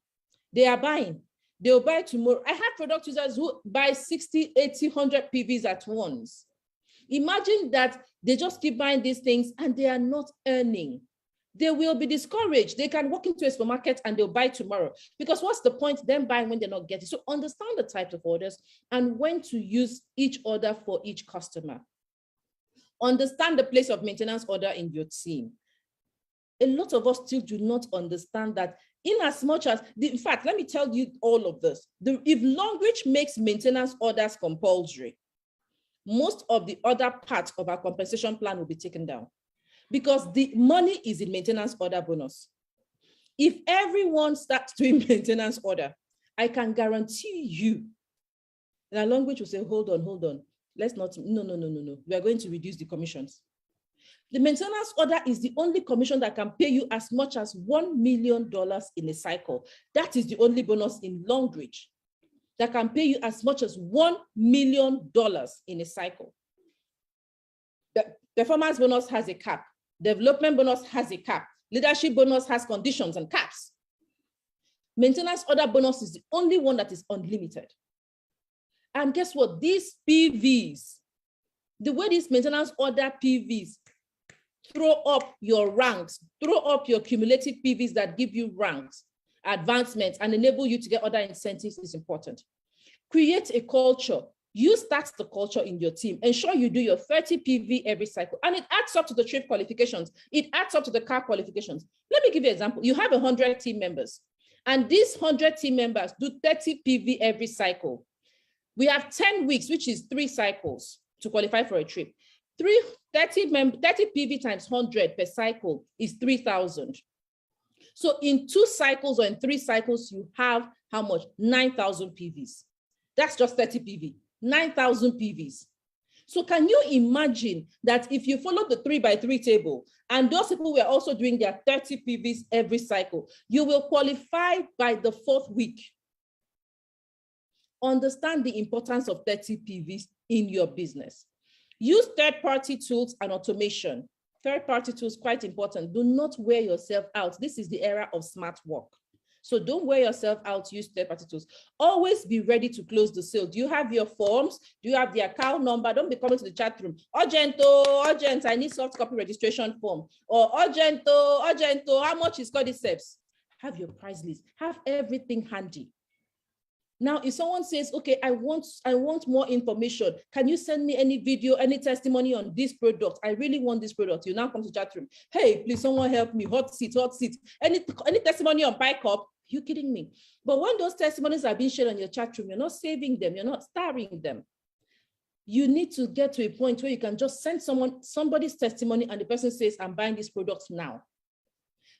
They are buying. They'll buy tomorrow. I have product users who buy 60, 80, 100 PVs at once. Imagine that they just keep buying these things and they are not earning. They will be discouraged. They can walk into a supermarket and they'll buy tomorrow. Because what's the point them buying when they're not getting? So understand the types of orders and when to use each order for each customer. Understand the place of maintenance order in your team. A lot of us still do not understand that in as much as, in fact, let me tell you all of this. If Longrich makes maintenance orders compulsory, most of the other parts of our compensation plan will be taken down. Because the money is in maintenance order bonus. If everyone starts doing maintenance order, I can guarantee you that Longrich will say, hold on. Let's not, no. We are going to reduce the commissions. The maintenance order is the only commission that can pay you as much as $1 million in a cycle. That is the only bonus in Longrich that can pay you as much as $1 million in a cycle. The performance bonus has a cap. Development bonus has a cap. Leadership bonus has conditions and caps. Maintenance order bonus is the only one that is unlimited. And guess what? These PVs, the way these maintenance order PVs throw up your ranks, throw up your cumulative PVs that give you ranks, advancements, and enable you to get other incentives is important. Create a culture. You start the culture in your team. Ensure you do your 30 PV every cycle. And it adds up to the trip qualifications. It adds up to the car qualifications. Let me give you an example. You have 100 team members. And these 100 team members do 30 PV every cycle. We have 10 weeks, which is 3 cycles to qualify for a trip. 30 PV times 100 per cycle is 3,000. So in 2 cycles or in 3 cycles, you have how much? 9,000 PVs. That's just 30 PV. 9,000 PVs. So can you imagine that if you follow the 3x3 table and those people were also doing their 30 PVs every cycle, you will qualify by the 4th week. Understand the importance of 30 PVs in your business. Use third-party tools and automation. Third-party tools, quite important. Do not wear yourself out. This is the era of smart work. So don't wear yourself out, use third-party tools. Always be ready to close the sale. Do you have your forms? Do you have the account number? Don't be coming to the chat room. Urgent, I need soft copy registration form. Or urgent, how much is cordyceps? Have your price list. Have everything handy. Now, if someone says, okay, I want more information, can you send me any video, any testimony on this product? I really want this product. You now come to the chat room. Hey, please, someone help me. Hot seat. Any testimony on bike up? Are you kidding me? But when those testimonies are being shared on your chat room, you're not saving them. You're not starring them. You need to get to a point where you can just send somebody's testimony and the person says, I'm buying this product now.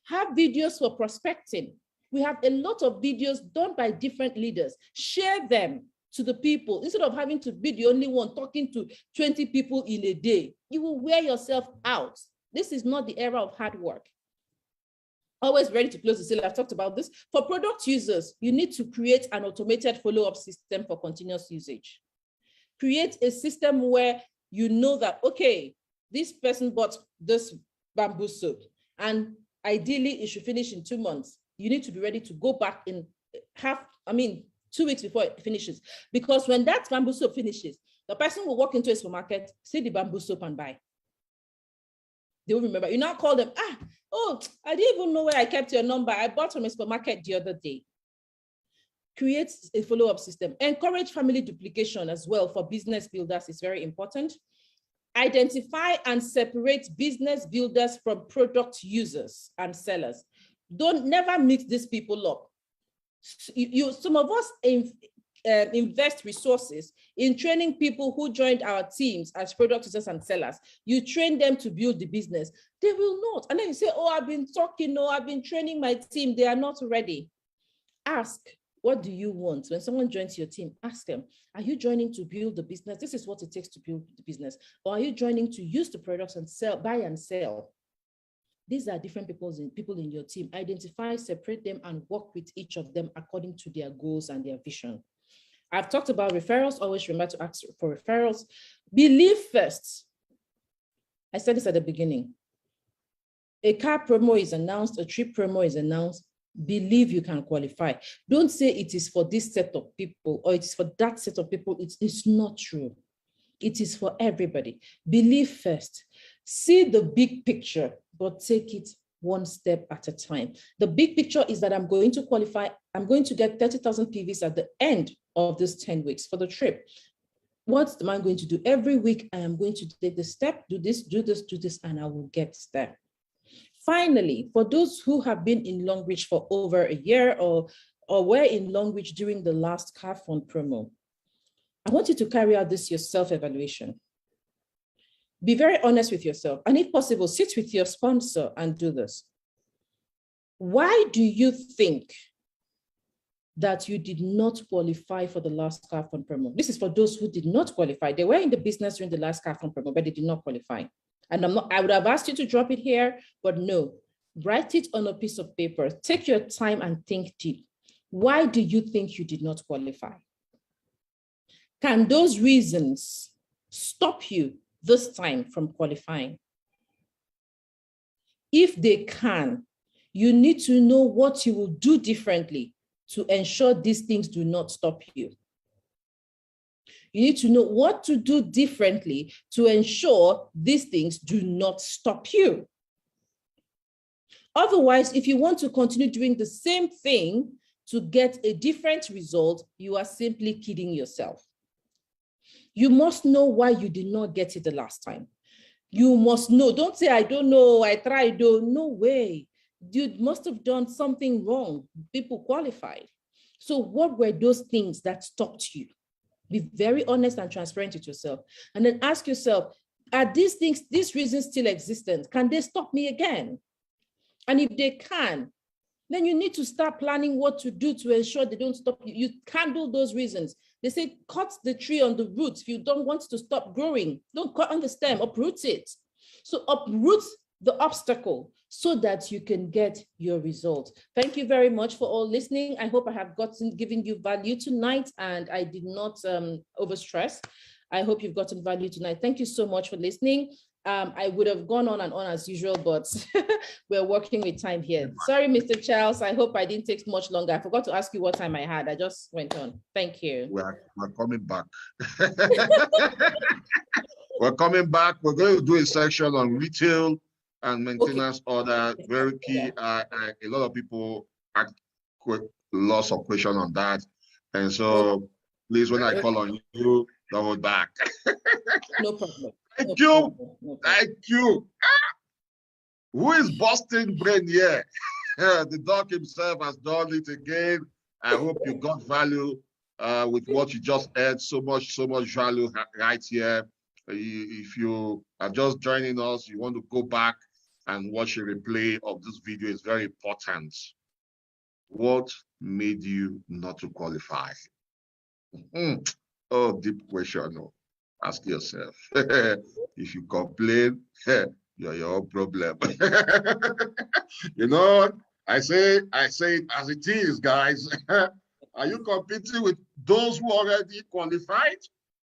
Have videos for prospecting. We have a lot of videos done by different leaders. Share them to the people. Instead of having to be the only one talking to 20 people in a day, you will wear yourself out. This is not the era of hard work. Always ready to close the sale. I've talked about this. For product users, you need to create an automated follow-up system for continuous usage. Create a system where you know that, okay, this person bought this bamboo soap, and ideally it should finish in 2 months. You need to be ready to go back in 2 weeks before it finishes. Because when that bamboo soap finishes, the person will walk into a supermarket, see the bamboo soap and buy. They will remember. You now call them, I didn't even know where I kept your number. I bought from a supermarket the other day. Create a follow-up system. Encourage family duplication as well for business builders is very important. Identify and separate business builders from product users and sellers. Never mix these people up. Some of us invest resources in training people who joined our teams as product users and sellers. You train them to build the business. They will not. And then you say, I've been talking, I've been training my team. They are not ready. Ask, what do you want? When someone joins your team, ask them, are you joining to build the business? This is what it takes to build the business. Or are you joining to use the products and sell, buy and sell? These are different people in your team. Identify, separate them, and work with each of them according to their goals and their vision. I've talked about referrals. Always remember to ask for referrals. Believe first. I said this at the beginning. A car promo is announced, a trip promo is announced. Believe you can qualify. Don't say it is for this set of people or it is for that set of people. It's not true. It is for everybody. Believe first. See the big picture, but take it one step at a time. The big picture is that I'm going to qualify. I'm going to get 30,000 PVs at the end of this 10 weeks for the trip. What am I going to do? Every week, I am going to take the step, do this, and I will get there. Finally, for those who have been in Longrich for over a year or were in Longrich during the last car fund promo, I want you to carry out this your self-evaluation. Be very honest with yourself. And if possible, sit with your sponsor and do this. Why do you think that you did not qualify for the last car fund promo? This is for those who did not qualify. They were in the business during the last car fund promo, but they did not qualify. And I would have asked you to drop it here, but no, write it on a piece of paper. Take your time and think deep. Why do you think you did not qualify? Can those reasons stop you this time from qualifying? If they can, you need to know what you will do differently to ensure these things do not stop you. You need to know what to do differently to ensure these things do not stop you. Otherwise, if you want to continue doing the same thing to get a different result, you are simply kidding yourself. You must know why you did not get it the last time. You must know. Don't say, I don't know, I tried. No way. You must have done something wrong. People qualified. So what were those things that stopped you? Be very honest and transparent with yourself. And then ask yourself, are these things, these reasons still existent? Can they stop me again? And if they can, then you need to start planning what to do to ensure they don't stop you. You can't do those reasons. They say, cut the tree on the roots. If you don't want it to stop growing, don't cut on the stem, uproot it. So uproot the obstacle so that you can get your result. Thank you very much for all listening. I hope I have given you value tonight and I did not overstress. I hope you've gotten value tonight. Thank you so much for listening. I would have gone on and on as usual, but we're working with time here. Sorry, Mr. Charles. I hope I didn't take much longer. I forgot to ask you what time I had. I just went on. Thank you. We're coming back. We're coming back. We're going to do a section on retail and maintenance order. Very key. A lot of people ask lots of questions on that. And so please, when I call on you, double back. No problem. Thank you. No problem. Thank you. Who is busting brain here? The doc himself has done it again. I hope you got value with what you just heard. So much value right here. If you are just joining us, you want to go back and watch a replay of this video, is very important. What made you not to qualify? Oh, deep question. No. Ask yourself. If you complain, you're your own problem. You know, I say it as it is, guys. Are you competing with those who already qualified,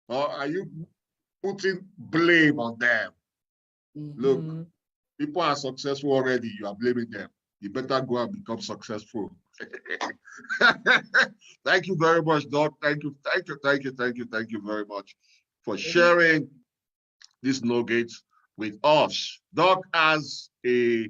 or are you putting blame on them? Look, people are successful already. You are blaming them. You better go and become successful. Thank you very much, Doc. Thank you very much for sharing this nuggets with us. Doc has a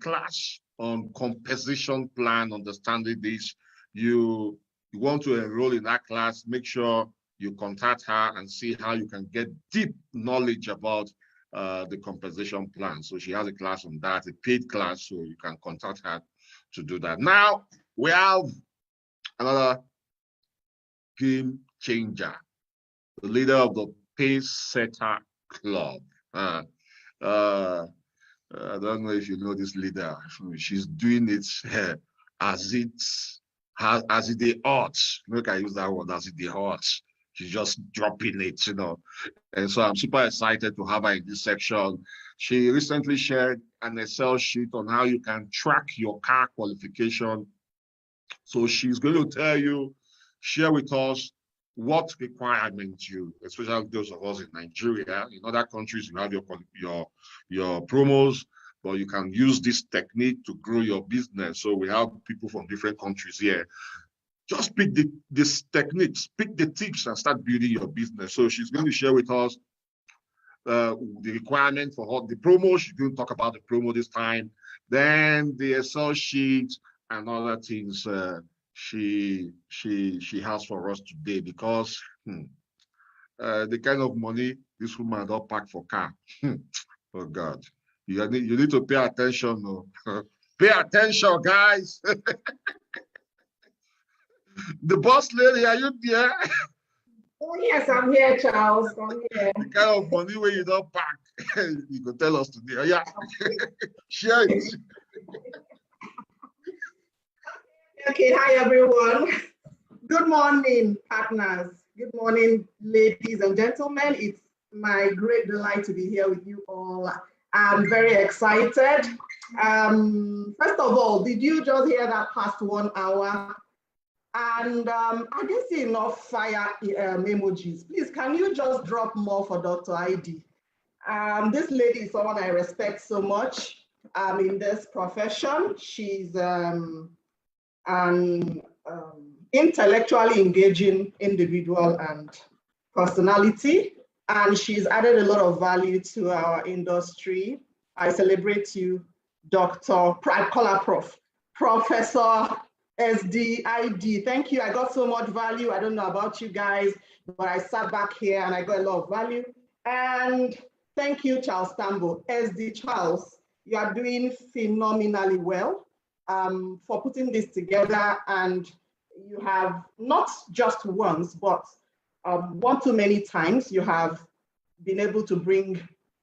class on composition plan, understanding this. You want to enroll in that class, make sure you contact her and see how you can get deep knowledge about the composition plan. So she has a class on that, a paid class, so you can contact her to do that. Now we have another game changer, the leader of the Pace Setter Club. I don't know if you know this leader. She's doing it as it the odds. Look, I use that word, as it the odds. She's just dropping it, you know. And so I'm super excited to have her in this section. She recently shared an Excel sheet on how you can track your car qualification. So she's going to tell you, share with us what requirements you, especially those of us in Nigeria. In other countries, you have your promos, but you can use this technique to grow your business. So we have people from different countries here. Just pick this techniques, pick the tips, and start building your business. So she's going to share with us the requirement for the promo. She's going to talk about the promo this time. Then the Excel sheet and other things she has for us today, because the kind of money this woman don't pack for car. Oh God, you need to pay attention. No? Pay attention, guys. The boss lady, are you there? Oh yes, I'm here, Charles. I'm here. The kind of money where you don't pack, you can tell us today. Yeah, share it. Okay, hi everyone. Good morning, partners. Good morning, ladies and gentlemen. It's my great delight to be here with you all. I'm very excited. First of all, did you just hear that past 1 hour? And I didn't see enough fire emojis. Please, can you just drop more for Dr. ID? This lady is someone I respect so much in this profession. She's an intellectually engaging individual and personality, and she's added a lot of value to our industry. I celebrate you, Dr. Professor SDID. Thank you. I got so much value. I don't know about you guys, but I sat back here and I got a lot of value. And thank you, Charles Tambo. SD Charles, you are doing phenomenally well for putting this together. And you have not just once, but one too many times, you have been able to bring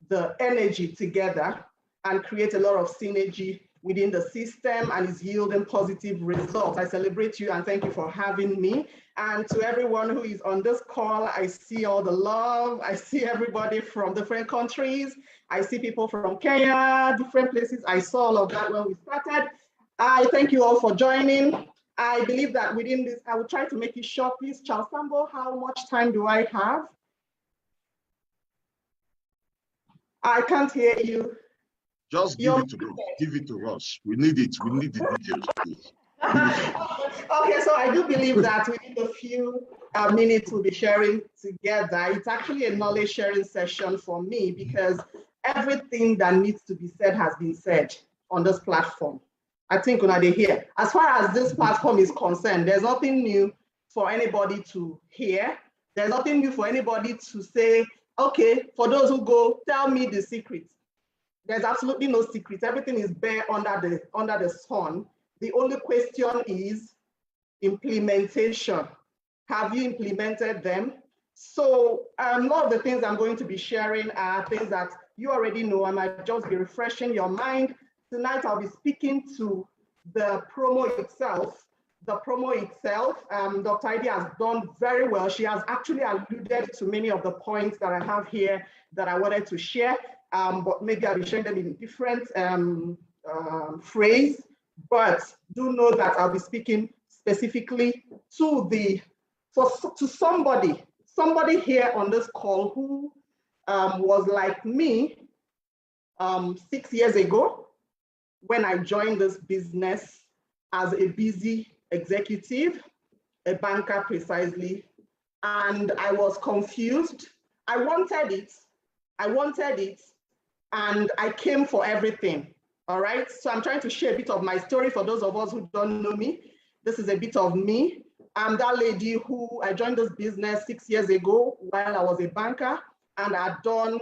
the energy together and create a lot of synergy within the system, and is yielding positive results. I celebrate you and thank you for having me. And to everyone who is on this call, I see all the love. I see everybody from different countries. I see people from Kenya, different places. I saw all of that when we started. I thank you all for joining. I believe that within this, I will try to make it short. Please, Charles Sambo, how much time do I have? I can't hear you. Just give it to us. Give it to us. We need it. We need the details, please. Okay, so I do believe that within a few minutes we'll be sharing together. It's actually a knowledge sharing session for me because everything that needs to be said has been said on this platform. I think when they hear. As far as this platform is concerned, there's nothing new for anybody to hear. There's nothing new for anybody to say, okay, for those who go, tell me the secret. There's absolutely no secret. Everything is bare under the sun. The only question is implementation. Have you implemented them? So a lot of the things I'm going to be sharing are things that you already know. I might just be refreshing your mind. Tonight I'll be speaking to the promo itself. The promo itself, Dr. Heidi has done very well. She has actually alluded to many of the points that I have here that I wanted to share. But maybe I'll be sharing them in different phrase, but do know that I'll be speaking specifically to somebody here on this call who was like me 6 years ago when I joined this business as a busy executive, a banker precisely, and I was confused. I wanted it, and I came for everything. All right, so I'm trying to share a bit of my story for those of us who don't know me. This is a bit of me. I'm that lady who I joined this business 6 years ago while I was a banker, and I'd done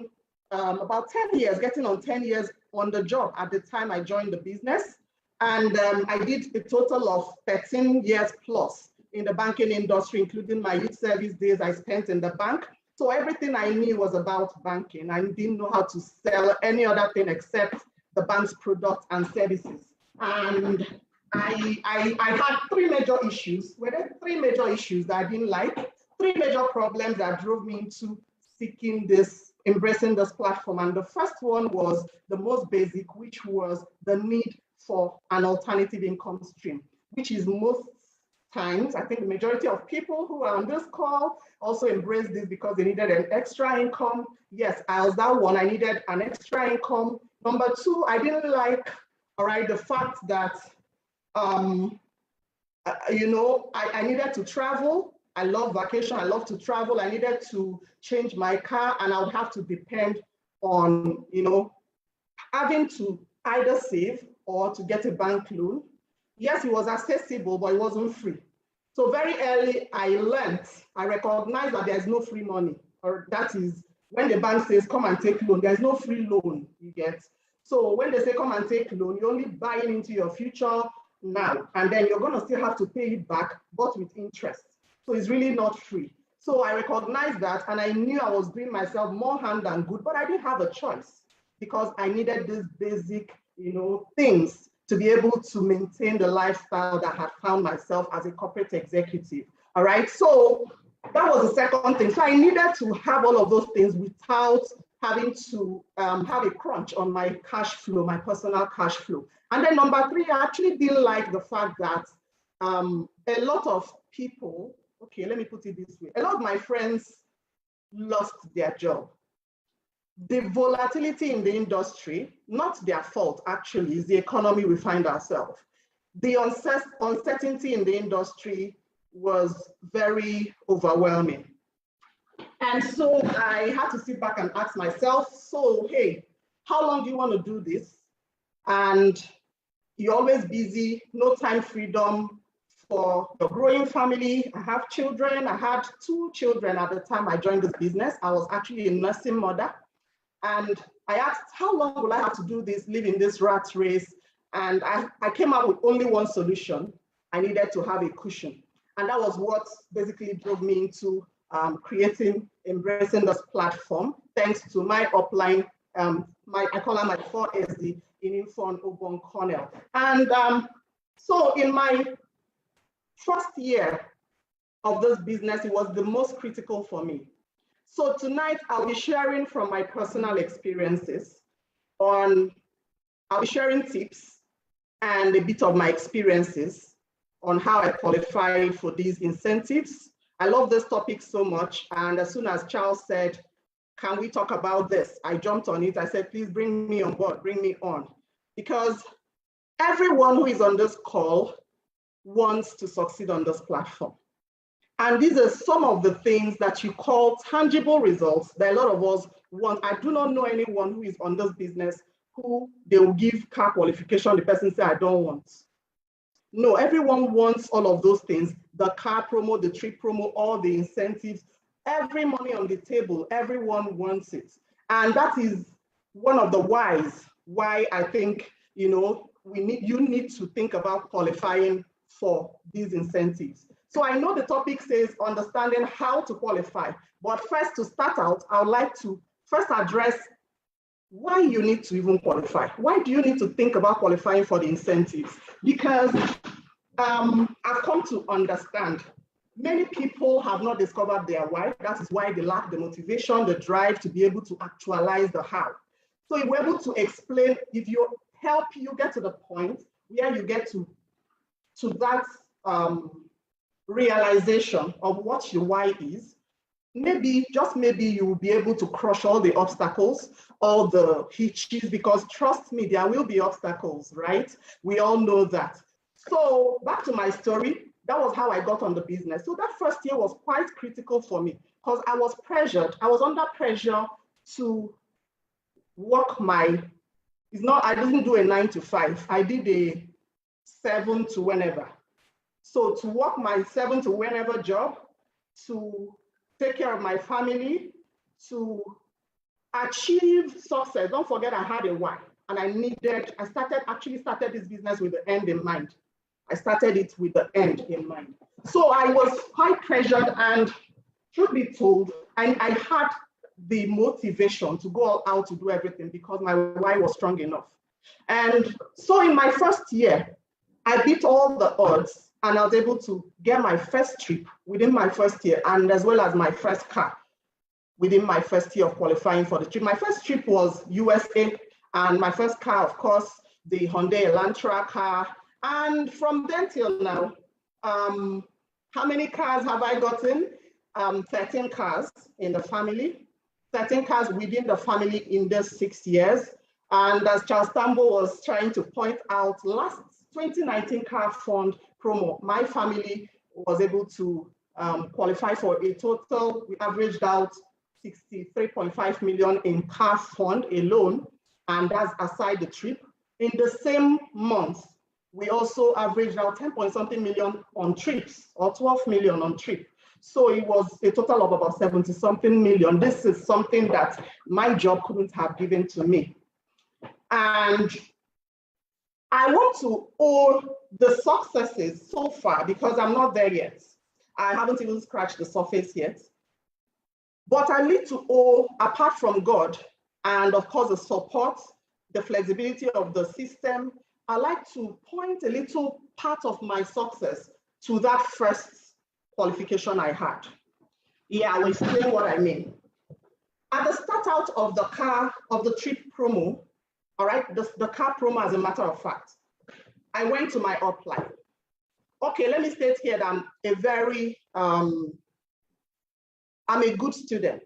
about 10 years, getting on 10 years on the job at the time I joined the business. And I did a total of 13 years plus in the banking industry, including my youth service days I spent in the bank. So everything I knew was about banking. I didn't know how to sell any other thing except the bank's products and services. And I had three major issues. Were there three major issues that I didn't like? Three major problems that drove me into seeking this, embracing this platform. And the first one was the most basic, which was the need for an alternative income stream, which is most times, I think the majority of people who are on this call also embrace this because they needed an extra income. Yes, I was that one. I needed an extra income. Number two, I didn't like, all right, the fact that, you know, I needed to travel. I love vacation. I love to travel. I needed to change my car, and I would have to depend on, you know, having to either save or to get a bank loan. Yes, it was accessible, but it wasn't free. So very early, I recognized that there's no free money, or that is when the bank says, come and take loan, there's no free loan, you get. So when they say, come and take loan, you're only buying into your future now, and then you're gonna still have to pay it back, but with interest. So it's really not free. So I recognized that, and I knew I was doing myself more harm than good, but I didn't have a choice because I needed these basic, you know, things to be able to maintain the lifestyle that I had found myself as a corporate executive. All right, so that was the second thing. So I needed to have all of those things without having to have a crunch on my cash flow, my personal cash flow. And then number three, I actually didn't like the fact that a lot of people, okay, let me put it this way, a lot of my friends lost their job. The volatility in the industry, not their fault actually, is the economy we find ourselves. The uncertainty in the industry was very overwhelming. And so I had to sit back and ask myself, so hey, how long do you want to do this? And you're always busy, no time freedom for your growing family. I have children. I had 2 children at the time I joined this business. I was actually a nursing mother. And I asked, how long will I have to do this, live in this rat race? And I came up with only one solution. I needed to have a cushion. And that was what basically drove me into embracing this platform, thanks to my upline, I call her my 4SD, Infon Obon Cornell. And so in my first year of this business, it was the most critical for me. So tonight, I'll be sharing from my personal experiences I'll be sharing tips and a bit of my experiences on how I qualified for these incentives. I love this topic so much. And as soon as Charles said, can we talk about this? I jumped on it. I said, please bring me on board, bring me on. Because everyone who is on this call wants to succeed on this platform. And these are some of the things that you call tangible results that a lot of us want. I do not know anyone who is on this business who they will give car qualification, the person say, I don't want. No, everyone wants all of those things, the car promo, the trip promo, all the incentives, every money on the table, everyone wants it. And that is one of the whys why I think, you know, you need to think about qualifying for these incentives. So I know the topic says understanding how to qualify, but first to start out, I would like to first address why you need to even qualify. Why do you need to think about qualifying for the incentives? Because I've come to understand many people have not discovered their why. That is why they lack the motivation, the drive to be able to actualize the how. So if we're able to explain, if you help you get to the point where you get to that realization of what your why is, maybe, just maybe, you will be able to crush all the obstacles, all the hitches, because trust me, there will be obstacles, right? We all know that. So back to my story, that was how I got on the business. So that first year was quite critical for me because I was pressured. I was under pressure to work I didn't do a 9 to 5. I did a 7 to whenever. So to work my 7 to whenever job, to take care of my family, to achieve success. Don't forget I had a why, and I started this business with the end in mind. I started it with the end in mind. So I was quite pressured, and truth be told, I had the motivation to go out to do everything because my why was strong enough. And so in my first year, I beat all the odds, and I was able to get my first trip within my first year, and as well as my first car within my first year of qualifying for the trip. My first trip was USA, and my first car, of course, the Hyundai Elantra car. And from then till now, how many cars have I gotten? 13 cars in the family, 13 cars within the family in those 6 years. And as Charles Tambo was trying to point out, last 2019 car fund promo, my family was able to qualify for a total, we averaged out 63.5 million in car fund alone, and that's aside the trip. In the same month, we also averaged out 10 point something million on trips, or 12 million on trip. So it was a total of about 70 something million. This is something that my job couldn't have given to me. And I want to owe the successes so far because I'm not there yet. I haven't even scratched the surface yet. But I need to owe, apart from God, and of course the support, the flexibility of the system, I like to point a little part of my success to that first qualification I had. Yeah, I will explain what I mean. At the start out of the trip promo, all right, the car promo, as a matter of fact, I went to my upline. Okay, let me state here that I'm a good student.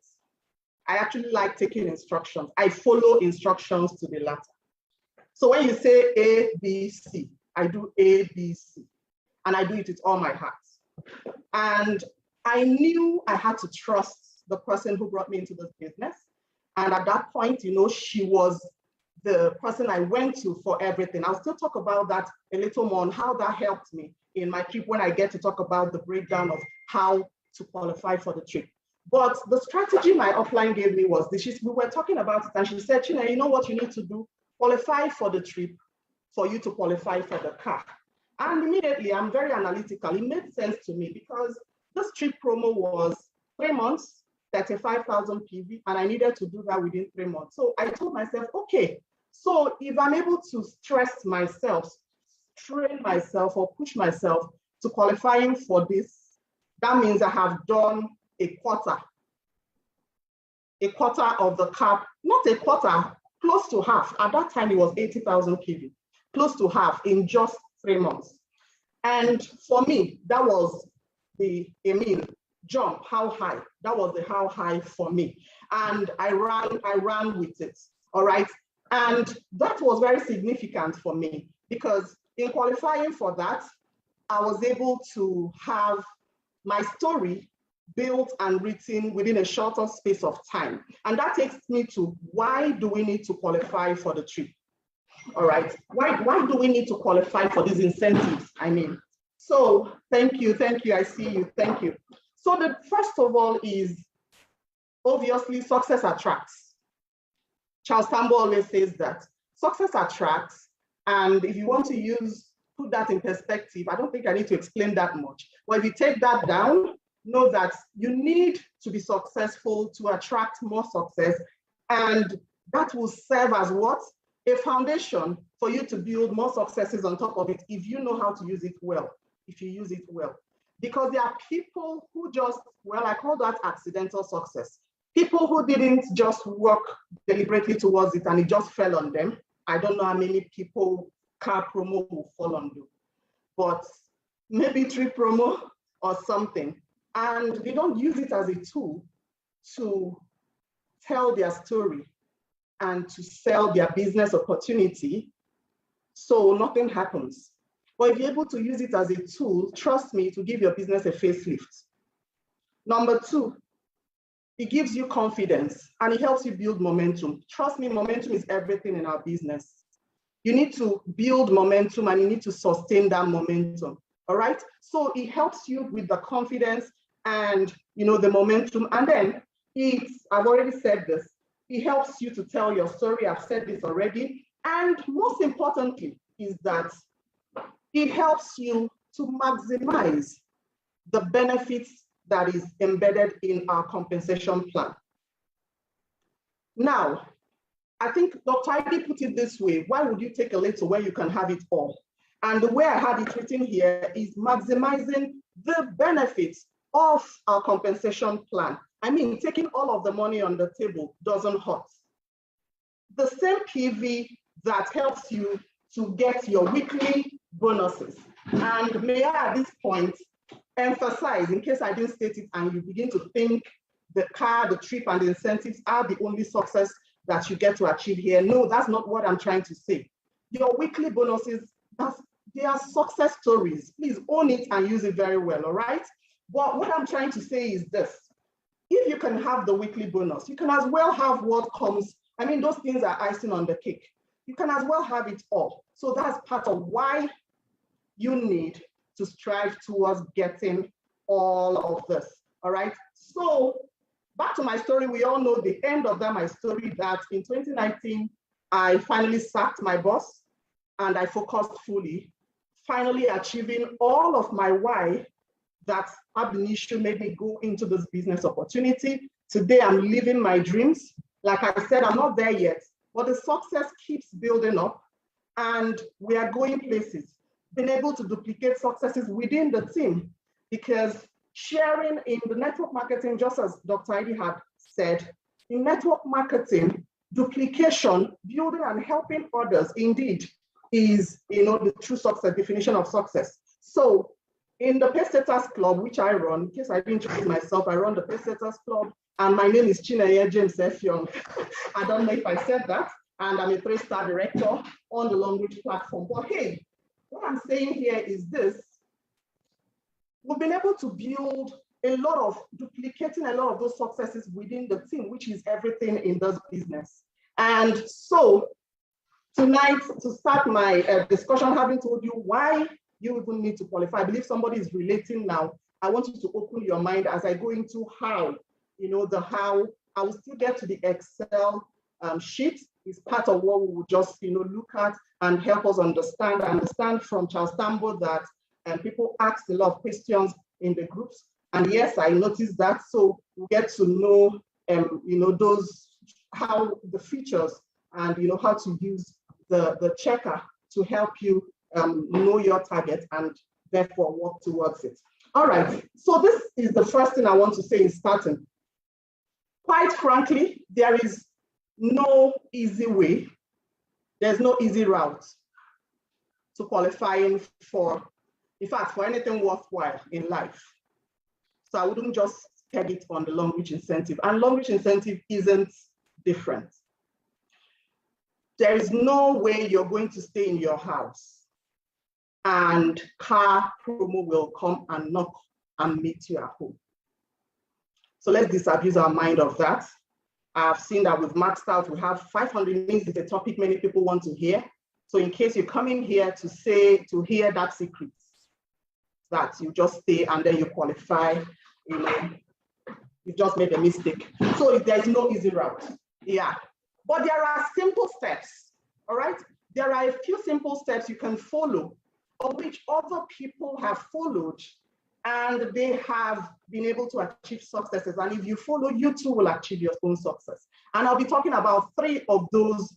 I actually like taking instructions. I follow instructions to the letter. So when you say A, B, C, I do A, B, C, and I do it with all my heart. And I knew I had to trust the person who brought me into this business. And at that point, she was the person I went to for everything. I'll still talk about that a little more on how that helped me in my trip when I get to talk about the breakdown of how to qualify for the trip. But the strategy my upline gave me was this. We were talking about it, and she said, Chine, you know what you need to do? Qualify for the trip for you to qualify for the car. And immediately, I'm very analytical. It made sense to me because this trip promo was 3 months, 35,000 PV, and I needed to do that within 3 months. So I told myself, okay, so if I'm able to stress myself, train myself, or push myself to qualifying for this, that means I have done a quarter of the car, not a quarter, close to half. At that time, it was 80,000 PV, close to half in just 3 months. And for me, that was jump, how high. That was the how high for me. And I ran with it, all right? And that was very significant for me because in qualifying for that, I was able to have my story built and written within a shorter space of time. And that takes me to why do we need to qualify for the trip? All right, why do we need to qualify for these incentives? So thank you, I see you, thank you. So the first of all is obviously success attracts. Charles Tambo always says that success attracts, and if you want to put that in perspective, I don't think I need to explain that much. But if you take that down, know that you need to be successful to attract more success, and that will serve as what? A foundation for you to build more successes on top of it if you know how to use it well, if you use it well. Because there are people who just, I call that accidental success. People who didn't just work deliberately towards it and it just fell on them. I don't know how many people car promo will fall on you, but maybe trip promo or something. And they don't use it as a tool to tell their story and to sell their business opportunity, so nothing happens. But if you're able to use it as a tool, trust me, to give your business a facelift. Number two, it gives you confidence and it helps you build momentum. Trust me, momentum is everything in our business. You need to build momentum and you need to sustain that momentum. All right. So it helps you with the confidence and the momentum. And then I've already said this, it helps you to tell your story. I've said this already. And most importantly is that it helps you to maximize the benefits that is embedded in our compensation plan. Now, I think Dr. Ivy put it this way: why would you take a little when you can have it all? And the way I had it written here is maximizing the benefits of our compensation plan. I mean, taking all of the money on the table doesn't hurt. The same PV that helps you to get your weekly bonuses. And may I at this point emphasize, in case I didn't state it and you begin to think the car, the trip, and the incentives are the only success that you get to achieve here. No, that's not what I'm trying to say. Your weekly bonuses, they are success stories. Please own it and use it very well, all right? But what I'm trying to say is this: if you can have the weekly bonus, you can as well have what comes. I mean, those things are icing on the cake. You can as well have it all. So that's part of why you need to strive towards getting all of this, all right? So back to my story, we all know the end of my story, that in 2019, I finally sacked my boss and I focused fully, finally achieving all of my why that ab initio made me go into this business opportunity. Today, I'm living my dreams. Like I said, I'm not there yet, but the success keeps building up and we are going places, being able to duplicate successes within the team, because sharing in the network marketing, just as Dr. Ivy had said, in network marketing, duplication, building and helping others indeed is the true success, definition of success. So in the Paysetters Club, which I run, in case I didn't introduce myself, I run the Paysetters Club, and my name is Chineye James Effiong. I don't know if I said that, and I'm a 3-star director on the Longrich platform. But hey, what I'm saying here is this: we've been able to build duplicating a lot of those successes within the team, which is everything in this business. And so tonight, to start my discussion, having told you why you even need to qualify, I believe somebody is relating now. I want you to open your mind as I go into how, the how. I will still get to the Excel sheet. Is part of what we will just, look at and help us understand. I understand from Charles Tambo that people ask a lot of questions in the groups. And yes, I noticed that. So we get to know, how the features and, how to use the checker to help you know your target and therefore work towards it. All right. So this is the first thing I want to say in starting. Quite frankly, there is no easy way. There's no easy route to qualifying for, in fact, for anything worthwhile in life. So I wouldn't just peg it on the Longrich incentive. And Longrich incentive isn't different. There is no way you're going to stay in your house and car promo will come and knock and meet you at home. So let's disabuse our mind of that. I've seen that we've maxed out. We have 500 links. It's a topic many people want to hear. So in case you're coming here to hear that secret, that you just stay and then you qualify, you just made a mistake. So there's no easy route. Yeah. But there are simple steps, all right? There are a few simple steps you can follow, of which other people have followed, and they have been able to achieve successes. And if you follow, you too will achieve your own success. And I'll be talking about 3 of those,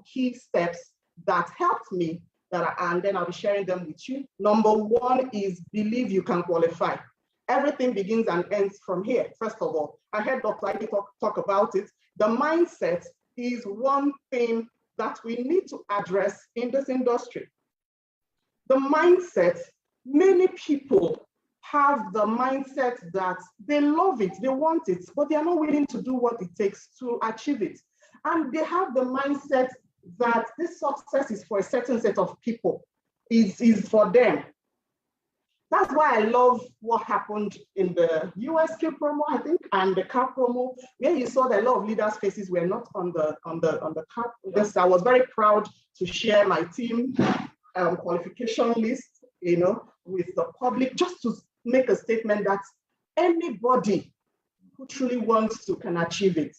key steps that helped me, and then I'll be sharing them with you. Number 1 is believe you can qualify. Everything begins and ends from here. First of all, I heard Dr. Ivy talk about it. The mindset is one thing that we need to address in this industry. The mindset, many people have the mindset that they love it, they want it, but they are not willing to do what it takes to achieve it. And they have the mindset that this success is for a certain set of people, is for them. That's why I love what happened in the USQ promo, I think, and the CAP promo, where you saw that a lot of leaders' faces were not on the CAP. Yes, I was very proud to share my team qualification list, with the public, just to make a statement that anybody who truly wants to can achieve it.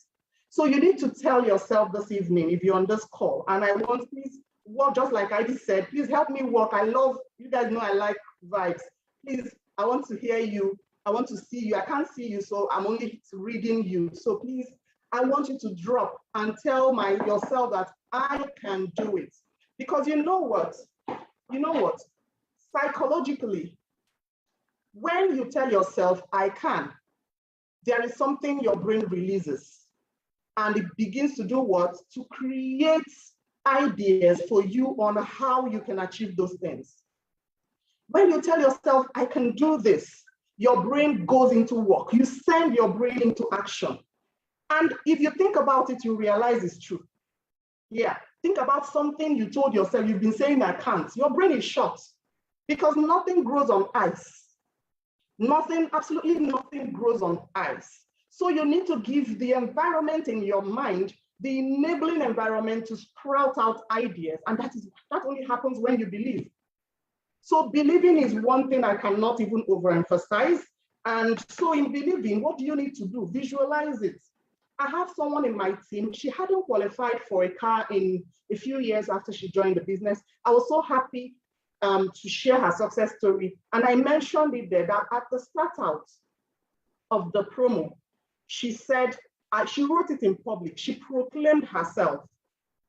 So you need to tell yourself this evening, if you're on this call, and I want, please work, just like I just said, please help me work. I love, you guys know I like vibes. Please, I want to hear you. I want to see you. I can't see you, so I'm only reading you. So please, I want you to drop and tell yourself that I can do it. Because you know what? Psychologically, when you tell yourself, I can, there is something your brain releases. And it begins to do what? To create ideas for you on how you can achieve those things. When you tell yourself, I can do this, your brain goes into work. You send your brain into action. And if you think about it, you realize it's true. Yeah, think about something you told yourself, you've been saying I can't. Your brain is shut because nothing grows on ice. Nothing, absolutely nothing grows on ice. So you need to give the environment in your mind, the enabling environment to sprout out ideas. And that only happens when you believe. So believing is one thing I cannot even overemphasize. And so in believing, what do you need to do? Visualize it. I have someone in my team, she hadn't qualified for a car in a few years after she joined the business. I was so happy to share her success story. And I mentioned it there that at the start out of the promo, she said, she wrote it in public, she proclaimed herself,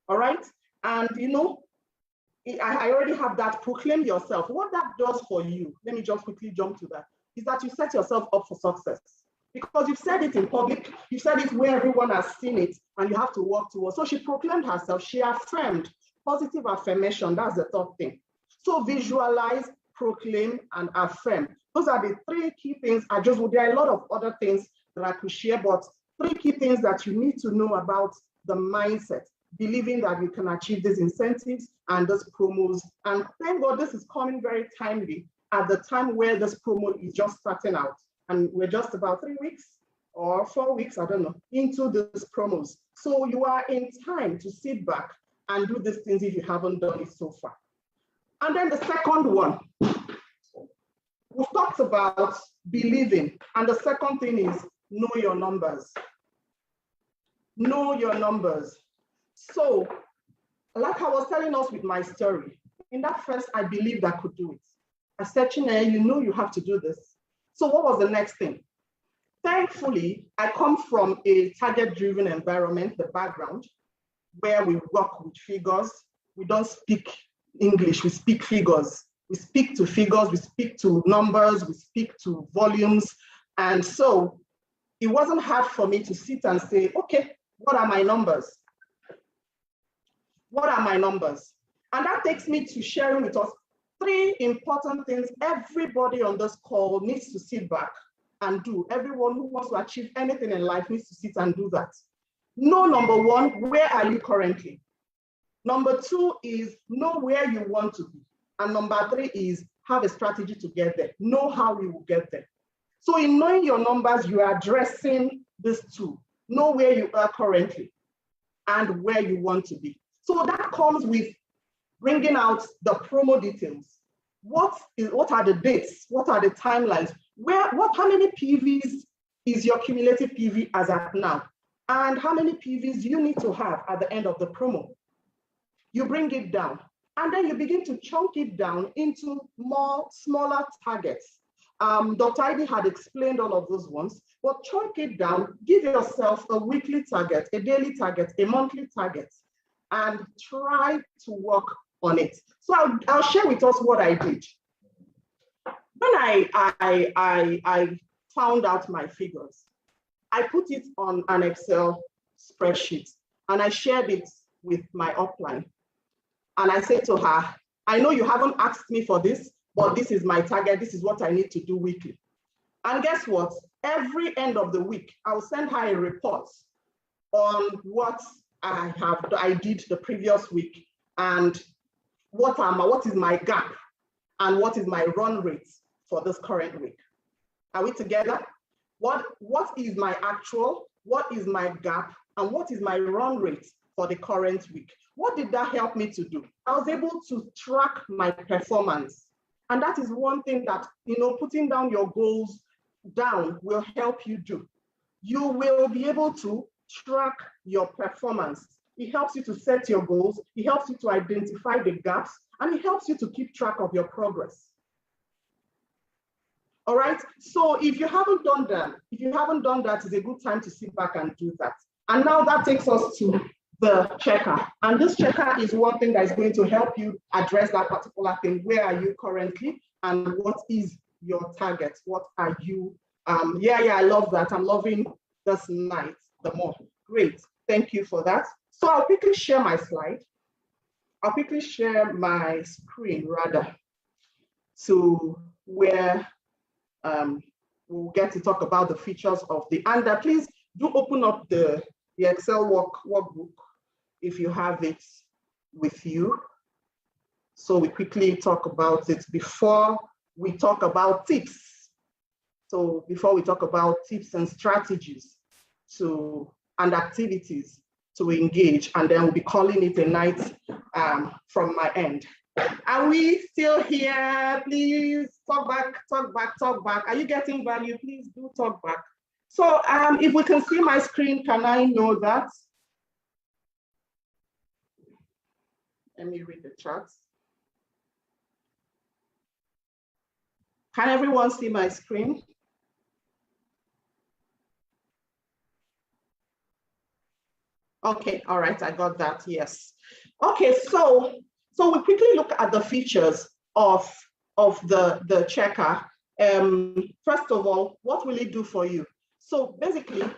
all right? And I already have that, proclaim yourself. What that does for you, let me just quickly jump to that, is that you set yourself up for success. Because you've said it in public, you said it where everyone has seen it, and you have to work towards. So she proclaimed herself, she affirmed, positive affirmation, that's the third thing. So visualize, proclaim, and affirm. Those are the three key things. There are a lot of other things that I could share, but three key things that you need to know about the mindset, believing that you can achieve these incentives and these promos. And thank God this is coming very timely at the time where this promo is just starting out. And we're just about 3 weeks or 4 weeks, I don't know, into these promos. So you are in time to sit back and do these things if you haven't done it so far. And then the second one, we've talked about believing. And the second thing is know your numbers. Know your numbers. So, like I was telling us with my story, in that first, I believed I could do it. I said, Chineye, you know you have to do this. So what was the next thing? Thankfully, I come from a target-driven environment, the background, where we work with figures. We don't speak English, we speak figures. We speak to figures, we speak to numbers, we speak to volumes. And so it wasn't hard for me to sit and say, okay, what are my numbers? What are my numbers? And that takes me to sharing with us three important things everybody on this call needs to sit back and do. Everyone who wants to achieve anything in life needs to sit and do that. Know, number one, where are you currently? Number two is know where you want to be. And number three is have a strategy to get there. Know how you will get there. So in knowing your numbers, you are addressing these two. Know where you are currently and where you want to be. So that comes with bringing out the promo details. What are the dates? What are the timelines? How many PVs is your cumulative PV as at now? And how many PVs do you need to have at the end of the promo? You bring it down, and then you begin to chunk it down into smaller targets. Dr. Ivy had explained all of those ones, but chunk it down, give yourself a weekly target, a daily target, a monthly target, and try to work on it. So I'll share with us what I did. When I found out my figures, I put it on an Excel spreadsheet and I shared it with my upline. And I said to her, I know you haven't asked me for this, but this is my target. This is what I need to do weekly. And guess what? Every end of the week, I'll send her a report on what I did the previous week and what is my gap and what is my run rate for this current week. Are we together? What is my actual, what is my gap, and what is my run rate for the current week? What did that help me to do? I was able to track my performance. And that is one thing that, putting down your goals down will help you do. You will be able to track your performance. It helps you to set your goals. It helps you to identify the gaps, and it helps you to keep track of your progress. All right. So if you haven't done that, it's a good time to sit back and do that. And now that takes us to the checker. And this checker is one thing that is going to help you address that particular thing. Where are you currently? And what is your target? What are you? I love that. I'm loving this night the more. Great. Thank you for that. So I'll quickly share my slide. I'll quickly share my screen rather to where we'll get to talk about the features of the, and please do open up the Excel workbook if you have it with you. So we quickly talk about it before we talk about tips. So before we talk about tips and strategies and activities to engage, and then we'll be calling it a night from my end. Are we still here? Please talk back. Are you getting value? Please do talk back. So if we can see my screen, can I know that? Let me read the charts. Can everyone see my screen? Okay, all right, I got that, yes. Okay, so we quickly look at the features of the checker. First of all, what will it do for you? So basically,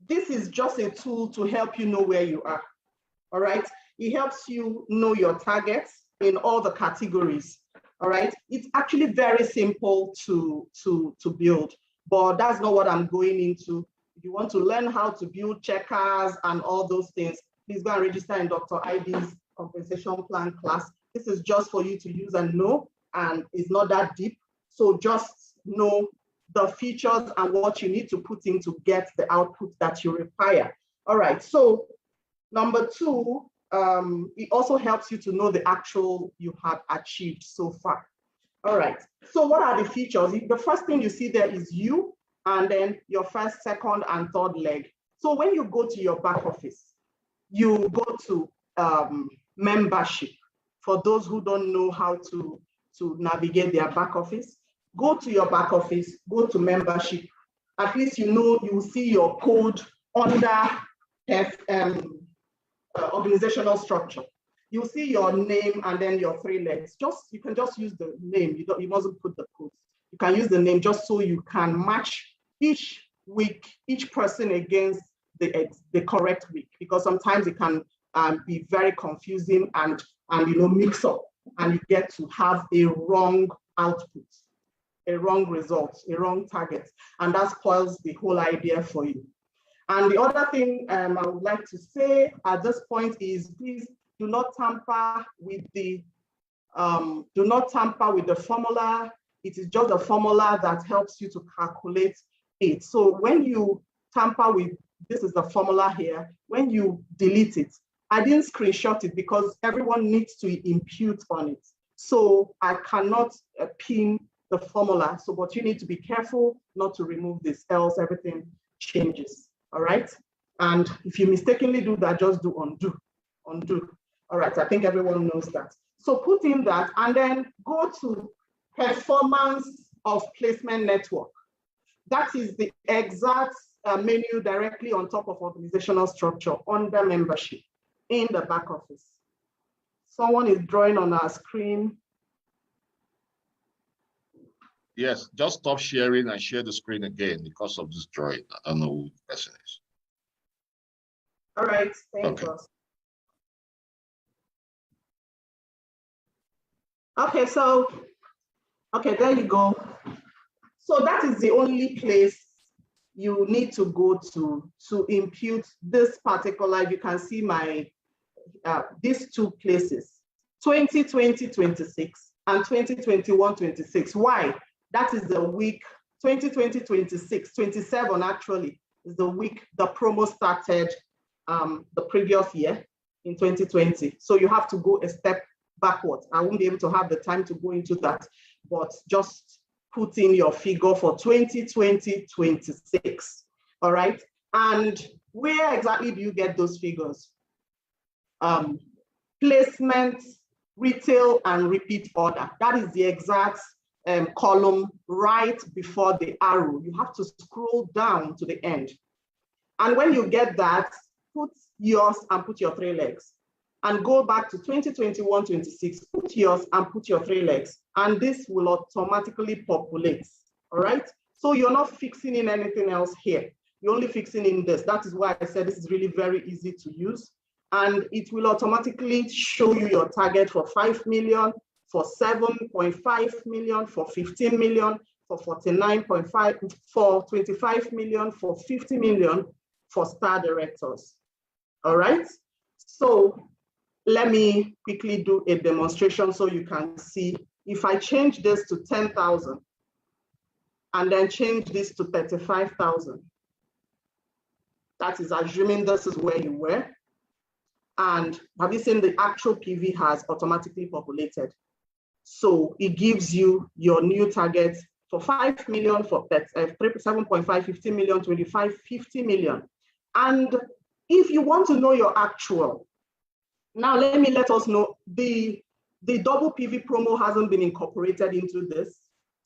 this is just a tool to help you know where you are, all right? It helps you know your targets in all the categories, all right? It's actually very simple to build, but that's not what I'm going into. If you want to learn how to build checkers and all those things, please go and register in Dr. ID's compensation plan class. This is just for you to use and know, and it's not that deep. So just know the features and what you need to put in to get the output that you require. All right, so number two, it also helps you to know the actual you have achieved so far. All right, so what are the features? The first thing you see there is you, and then your first, second, and third leg. So when you go to your back office, you go to membership. For those who don't know how to navigate their back office, go to your back office, go to membership. At least you will see your code under organizational structure. You'll see your name and then your three legs. You can just use the name. You mustn't put the code. You can use the name just so you can match each week, each person against the correct week, because sometimes it can be very confusing and mix up, and you get to have a wrong output, a wrong result, a wrong target, and that spoils the whole idea for you. And the other thing I would like to say at this point is, please do not tamper with the formula. It is just a formula that helps you to calculate it. So when you tamper with, this is the formula here, when you delete it, I didn't screenshot it because everyone needs to impute on it. So I cannot pin the formula. So, but you need to be careful not to remove this, else everything changes. All right. And if you mistakenly do that, just do undo. All right. I think everyone knows that. So put in that and then go to performance of placement network. That is the exact menu directly on top of organizational structure under membership in the back office. Someone is drawing on our screen. Yes, just stop sharing and share the screen again because of this drawing. I don't know who the person is. All right, thank you. Okay, so, okay, there you go. So that is the only place you need to go to impute this particular, you can see my, these two places, 2020-26 and 2021-26. Why? That is the week, 2020-26, 27 actually is the week the promo started the previous year in 2020. So you have to go a step backwards. I won't be able to have the time to go into that, but just put in your figure for 2020-26. All right. And where exactly do you get those figures? Placement, retail, and repeat order. That is the exact column right before the arrow. You have to scroll down to the end. And when you get that, put yours and put your 3 legs. And go back to 2021-26, put yours and put your 3 legs. And this will automatically populate, all right? So you're not fixing in anything else here. You're only fixing in this. That is why I said this is really very easy to use. And it will automatically show you your target for 5 million, for 7.5 million, for 15 million, for 49.5, for 25 million, for 50 million, for star directors. All right? So let me quickly do a demonstration so you can see. If I change this to 10,000 and then change this to 35,000, that is assuming this is where you were. And have you seen the actual PV has automatically populated? So it gives you your new target for 5 million, for 7.5, 50 million, 25, 50 million. And if you want to know your actual, now let us know, the double PV promo hasn't been incorporated into this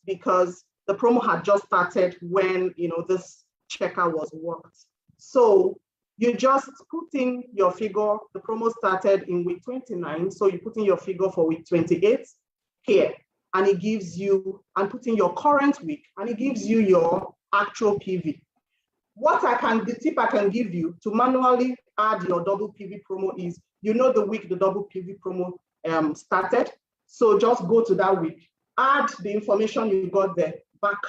because the promo had just started when this checker was worked. So you just put in your figure. The promo started in week 29, so you put in your figure for week 28 here, and it gives you, and put in your current week, and it gives you your actual PV. The tip I can give you to manually add your double PV promo is, the week the double PV promo started. So just go to that week, add the information you got there back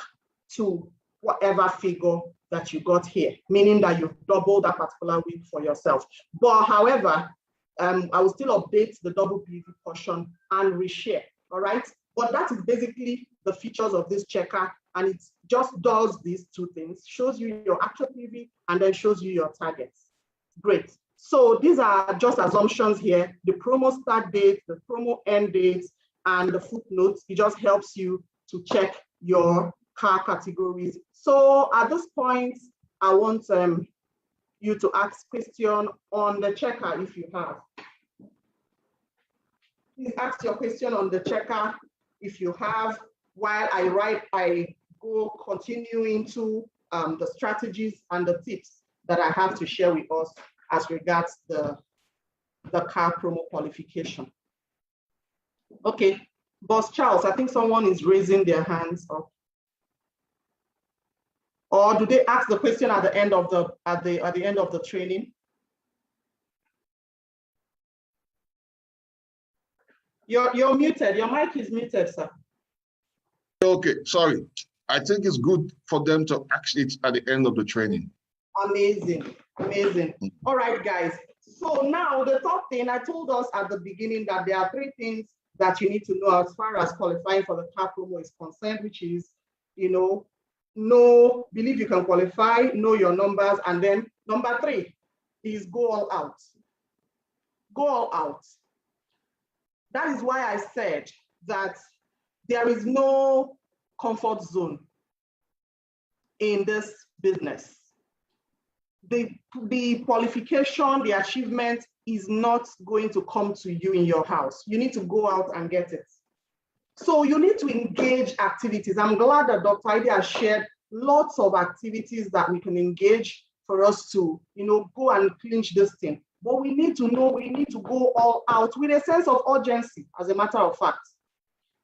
to whatever figure that you got here, meaning that you've doubled that particular week for yourself. But however, I will still update the double PV portion and reshare, all right? But that is basically the features of this checker, and it just does these two things, shows you your actual PV and then shows you your targets. Great. So these are just assumptions here. The promo start date, the promo end date, and the footnotes. It just helps you to check your car categories. So at this point, I want you to ask question on the checker if you have. Please ask your question on the checker if you have, while I go continue into the strategies and the tips that I have to share with us as regards the car promo qualification. Okay, Boss Charles, I think someone is raising their hands up. Or do they ask the question at the end of the training? You're muted. Your mic is muted, sir. Okay, sorry. I think it's good for them to ask it at the end of the training. Amazing, amazing. All right, guys. So now the top thing, I told us at the beginning that there are 3 things that you need to know as far as qualifying for the car promo is concerned, which is, believe you can qualify, know your numbers, and then number 3 is go all out. Go all out. That is why I said that there is no comfort zone in this business. The qualification, the achievement is not going to come to you in your house. You need to go out and get it. So you need to engage activities. I'm glad that Dr. Ide has shared lots of activities that we can engage for us to, go and clinch this thing. But we need to know, we need to go all out with a sense of urgency, as a matter of fact.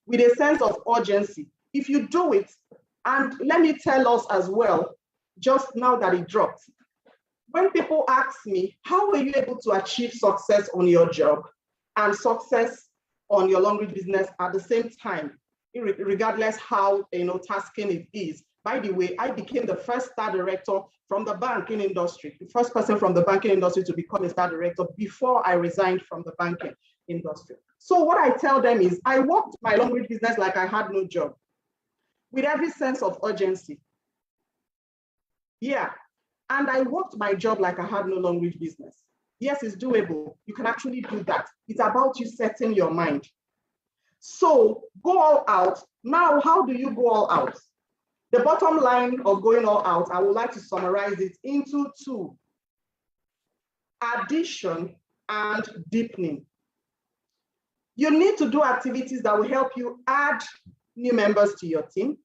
With a sense of urgency. If you do it, and let me tell us as well, just now that it dropped, when people ask me, how were you able to achieve success on your job and success on your Longrich business at the same time, regardless how tasking it is. By the way, I became the first star director from the banking industry, the first person from the banking industry to become a star director before I resigned from the banking industry. So what I tell them is I worked my Longrich business like I had no job, with every sense of urgency. Yeah, and I worked my job like I had no Longrich business. Yes, it's doable. You can actually do that. It's about you setting your mind. So go all out. Now, how do you go all out? The bottom line of going all out, I would like to summarize it into two: addition and deepening. You need to do activities that will help you add new members to your team.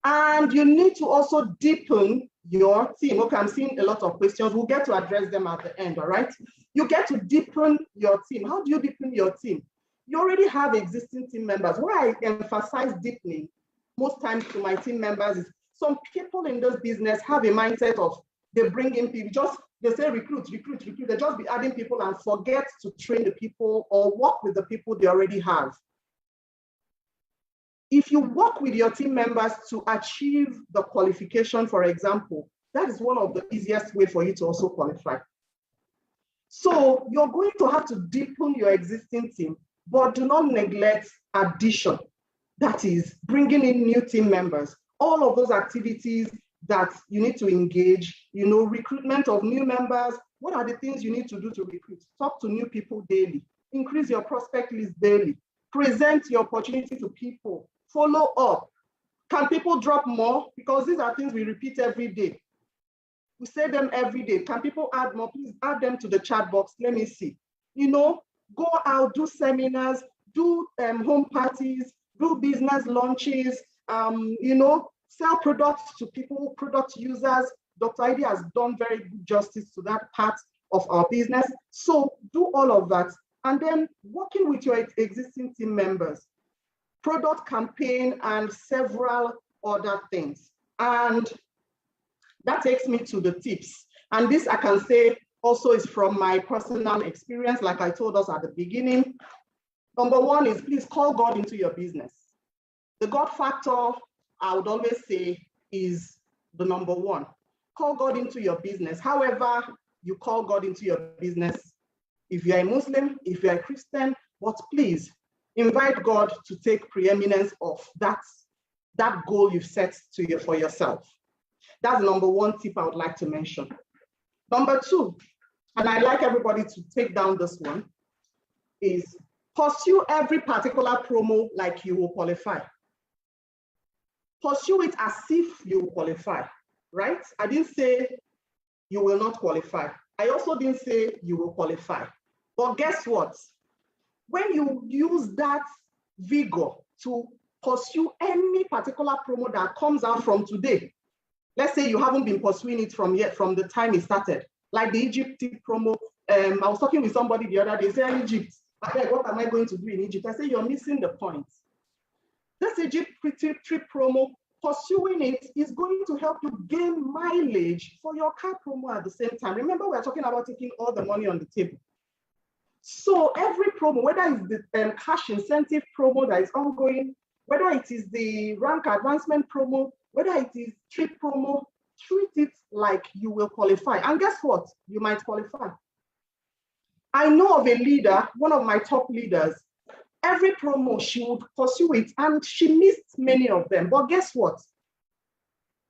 And you need to also deepen your team. Okay, I'm seeing a lot of questions. We'll get to address them at the end, all right? You get to deepen your team. How do you deepen your team? You already have existing team members. Why I emphasize deepening most times to my team members is some people in this business have a mindset of they bring in people, they say recruit. They just be adding people and forget to train the people or work with the people they already have. If you work with your team members to achieve the qualification, for example, that is one of the easiest way for you to also qualify. So you're going to have to deepen your existing team, but do not neglect addition. That is bringing in new team members. All of those activities that you need to engage, recruitment of new members. What are the things you need to do to recruit? Talk to new people daily. Increase your prospect list daily. Present your opportunity to people. Follow up. Can people drop more? Because these are things we repeat every day. We say them every day. Can people add more? Please add them to the chat box. Let me see. Go out, do seminars, do home parties, do business launches, sell products to people, product users. Dr. Ivy has done very good justice to that part of our business. So do all of that. And then working with your existing team members, product campaign, and several other things. And that takes me to the tips. And this I can say also is from my personal experience, like I told us at the beginning. Number one is please call God into your business. The God factor, I would always say, is the number one. Call God into your business. However you call God into your business, if you're a Muslim, if you're a Christian, but please invite God to take preeminence of that goal you've set for yourself. That's the number one tip I would like to mention. Number two, and I'd like everybody to take down this one, is pursue every particular promo like you will qualify. Pursue it as if you will qualify, right? I didn't say you will not qualify. I also didn't say you will qualify. But guess what? When you use that vigor to pursue any particular promo that comes out from today, let's say you haven't been pursuing it from the time it started, like the Egypt promo. I was talking with somebody the other day, saying Egypt, what am I going to do in Egypt? I say, you're missing the point. This Egypt trip promo, pursuing it is going to help you gain mileage for your car promo at the same time. Remember, we're talking about taking all the money on the table. So every promo, whether it's the cash incentive promo that is ongoing, whether it is the rank advancement promo, whether it is trip promo, treat it like you will qualify. And guess what? You might qualify. I know of a leader, one of my top leaders, every promo she would pursue it and she missed many of them. But guess what?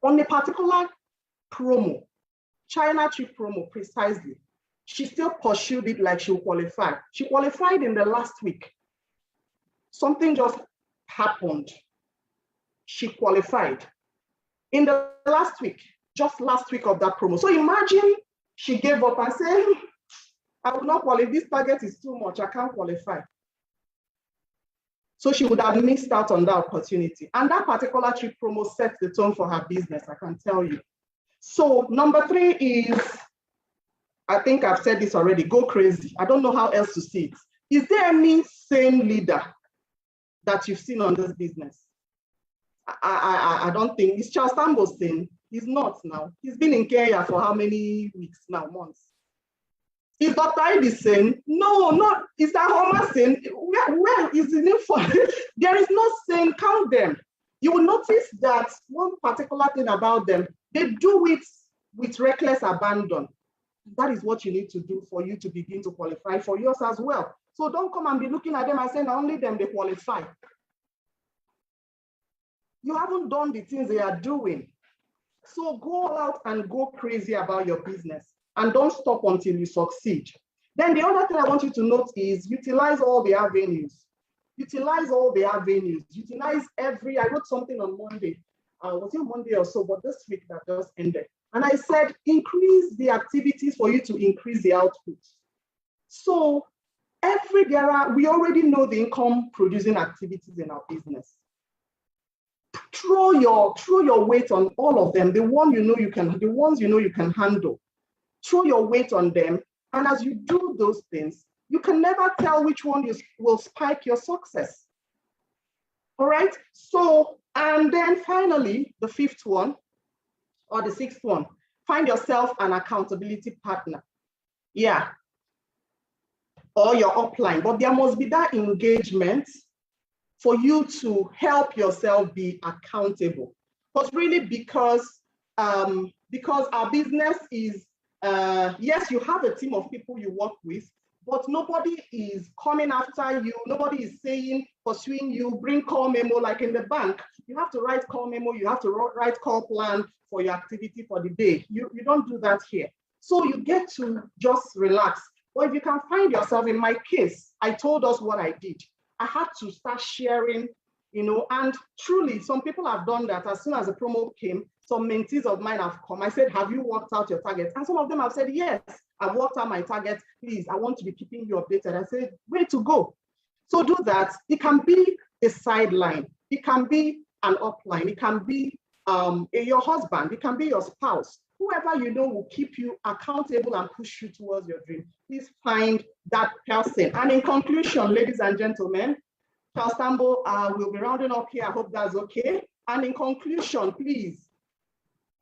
On a particular promo, China trip promo precisely, she still pursued it like she would qualify. She qualified in the last week. Something just happened. She qualified in the last week, just last week of that promo. So imagine she gave up and said, I will not qualify. This target is too much. I can't qualify. So she would have missed out on that opportunity. And that particular trip promo set the tone for her business, I can tell you. So number three is, I think I've said this already, go crazy. I don't know how else to say it. Is there any sane leader that you've seen on this business? I don't think. Is Charles Tambo sane? He's not now. He's been in Kenya for how many weeks now, months? Is Dr. Ivy sane? No, not. Is that Homer sane? is in it for, there is no saying count them. You will notice that one particular thing about them, they do it with reckless abandon. That is what you need to do for you to begin to qualify for yours as well. So don't come and be looking at them and saying only them they qualify. You haven't done the things they are doing. So go out and go crazy about your business and don't stop until you succeed. Then the other thing I want you to note is utilize all the avenues. Utilize all the avenues. Utilize I wrote something on Monday. Was it Monday or so, but this week that just ended. And I said, increase the activities for you to increase the output. So we already know the income producing activities in our business. Throw your weight on all of them, the ones you know you can handle. Throw your weight on them. And as you do those things, you can never tell which one will spike your success. All right. So, and then finally, the fifth one or the sixth one, find yourself an accountability partner. Yeah. Or your upline, but there must be that engagement for you to help yourself be accountable. Because our business is, yes, you have a team of people you work with, but nobody is coming after you. Nobody is pursuing you, bring call memo like in the bank. You have to write call memo, you have to write call plan for your activity for the day. You don't do that here. So you get to just relax. But if you can find yourself, in my case, I told us what I did. I had to start sharing, and truly, some people have done that. As soon as the promo came, some mentees of mine have come. I said, have you worked out your targets? And some of them have said, yes, I've worked out my targets. Please, I want to be keeping you updated. I said, way to go. So do that. It can be a sideline. It can be an upline. It can be your husband. It can be your spouse. Whoever you know will keep you accountable and push you towards your dream. Please find that person. And in conclusion, ladies and gentlemen, Charles Tambo will be rounding up here. I hope that's okay. And in conclusion, please,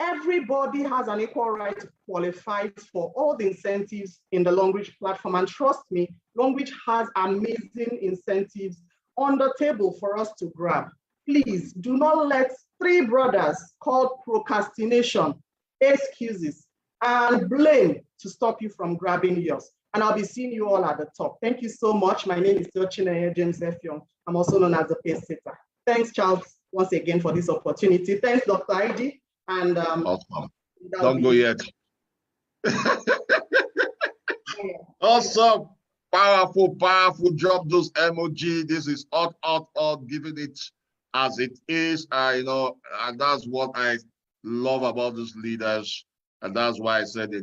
everybody has an equal right to qualify for all the incentives in the Longrich platform. And trust me, Longrich has amazing incentives on the table for us to grab. Please do not let three brothers called procrastination, excuses, and blame to stop you from grabbing yours. And I'll be seeing you all at the top. Thank you so much. My name is Chinenye James Effiong. I'm also known as the pace setter. Thanks, Charles, once again for this opportunity. Thanks, Dr. Heidi. And awesome. Don't go yet. Awesome. Powerful job, those emoji. This is hot, giving it as it is. And that's what I love about these leaders. And that's why I said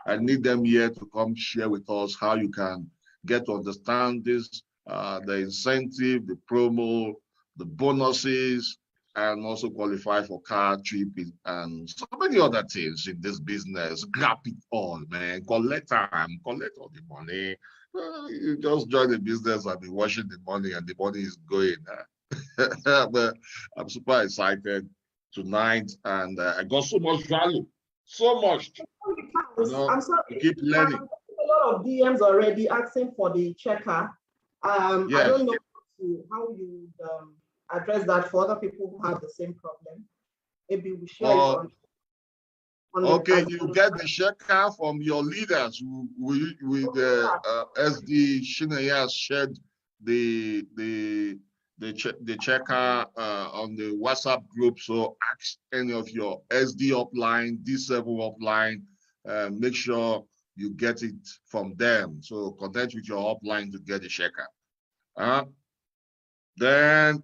I need them here to come share with us how you can get to understand this, the incentive, the promo, the bonuses, and also qualify for car trip and so many other things in this business. Grab it all, man. Collect all the money. You just join the business and be washing the money and the money is going. But I'm super excited tonight and I got so much value. So much. I'm sorry. Keep learning. A lot of DMs already asking for the checker. Yes. I don't know how you address that for other people who have the same problem. Maybe we share it on okay, you get the checker from your leaders who with SD Chinenye has shared the checker on the WhatsApp group. So ask any of your SD upline, D7 upline, make sure you get it from them. So connect with your upline to get the checker. Then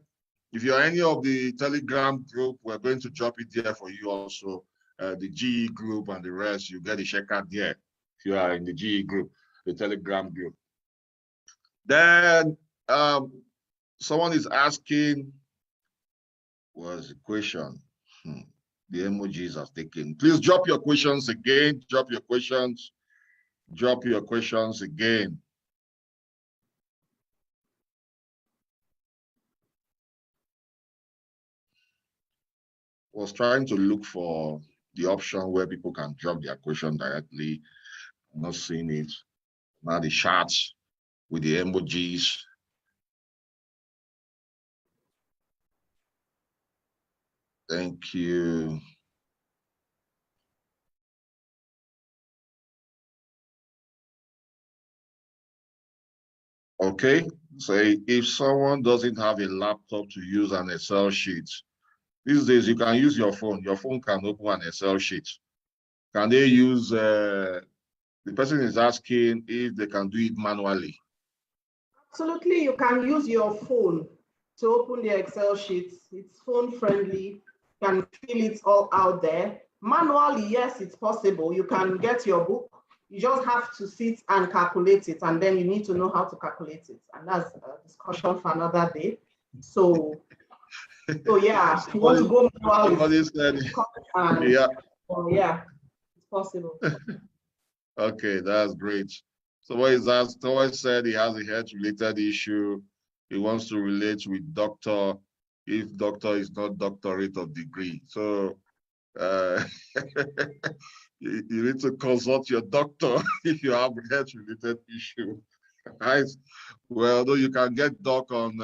if you're any of the Telegram group, we're going to drop it there for you also. The GE group and the rest, you get the checker there. If you are in the GE group, the Telegram group. Then someone is asking, what's the question? The emojis are taken. Please drop your questions again. Drop your questions again. Was trying to look for the option where people can drop their question directly. I'm not seeing it. Now the chats with the emojis. Thank you. Okay, so if someone doesn't have a laptop to use an Excel sheet, these days you can use your phone. Your phone can open an Excel sheet. Can they use, the person is asking if they can do it manually. Absolutely, you can use your phone to open the Excel sheets. It's phone friendly. You can fill it all out there. Manually, yes, it's possible. You can get your book. You just have to sit and calculate it, and then you need to know how to calculate it. And that's a discussion for another day. So yeah, if you want to go manually, Said, and yeah. oh yeah, it's possible. Okay, that's great. So what is that? Someone said he has a health-related issue. He wants to relate with doctor if doctor is not doctorate of degree. So you need to consult your doctor if you have a health-related issue. Right? Well, though you can get doc on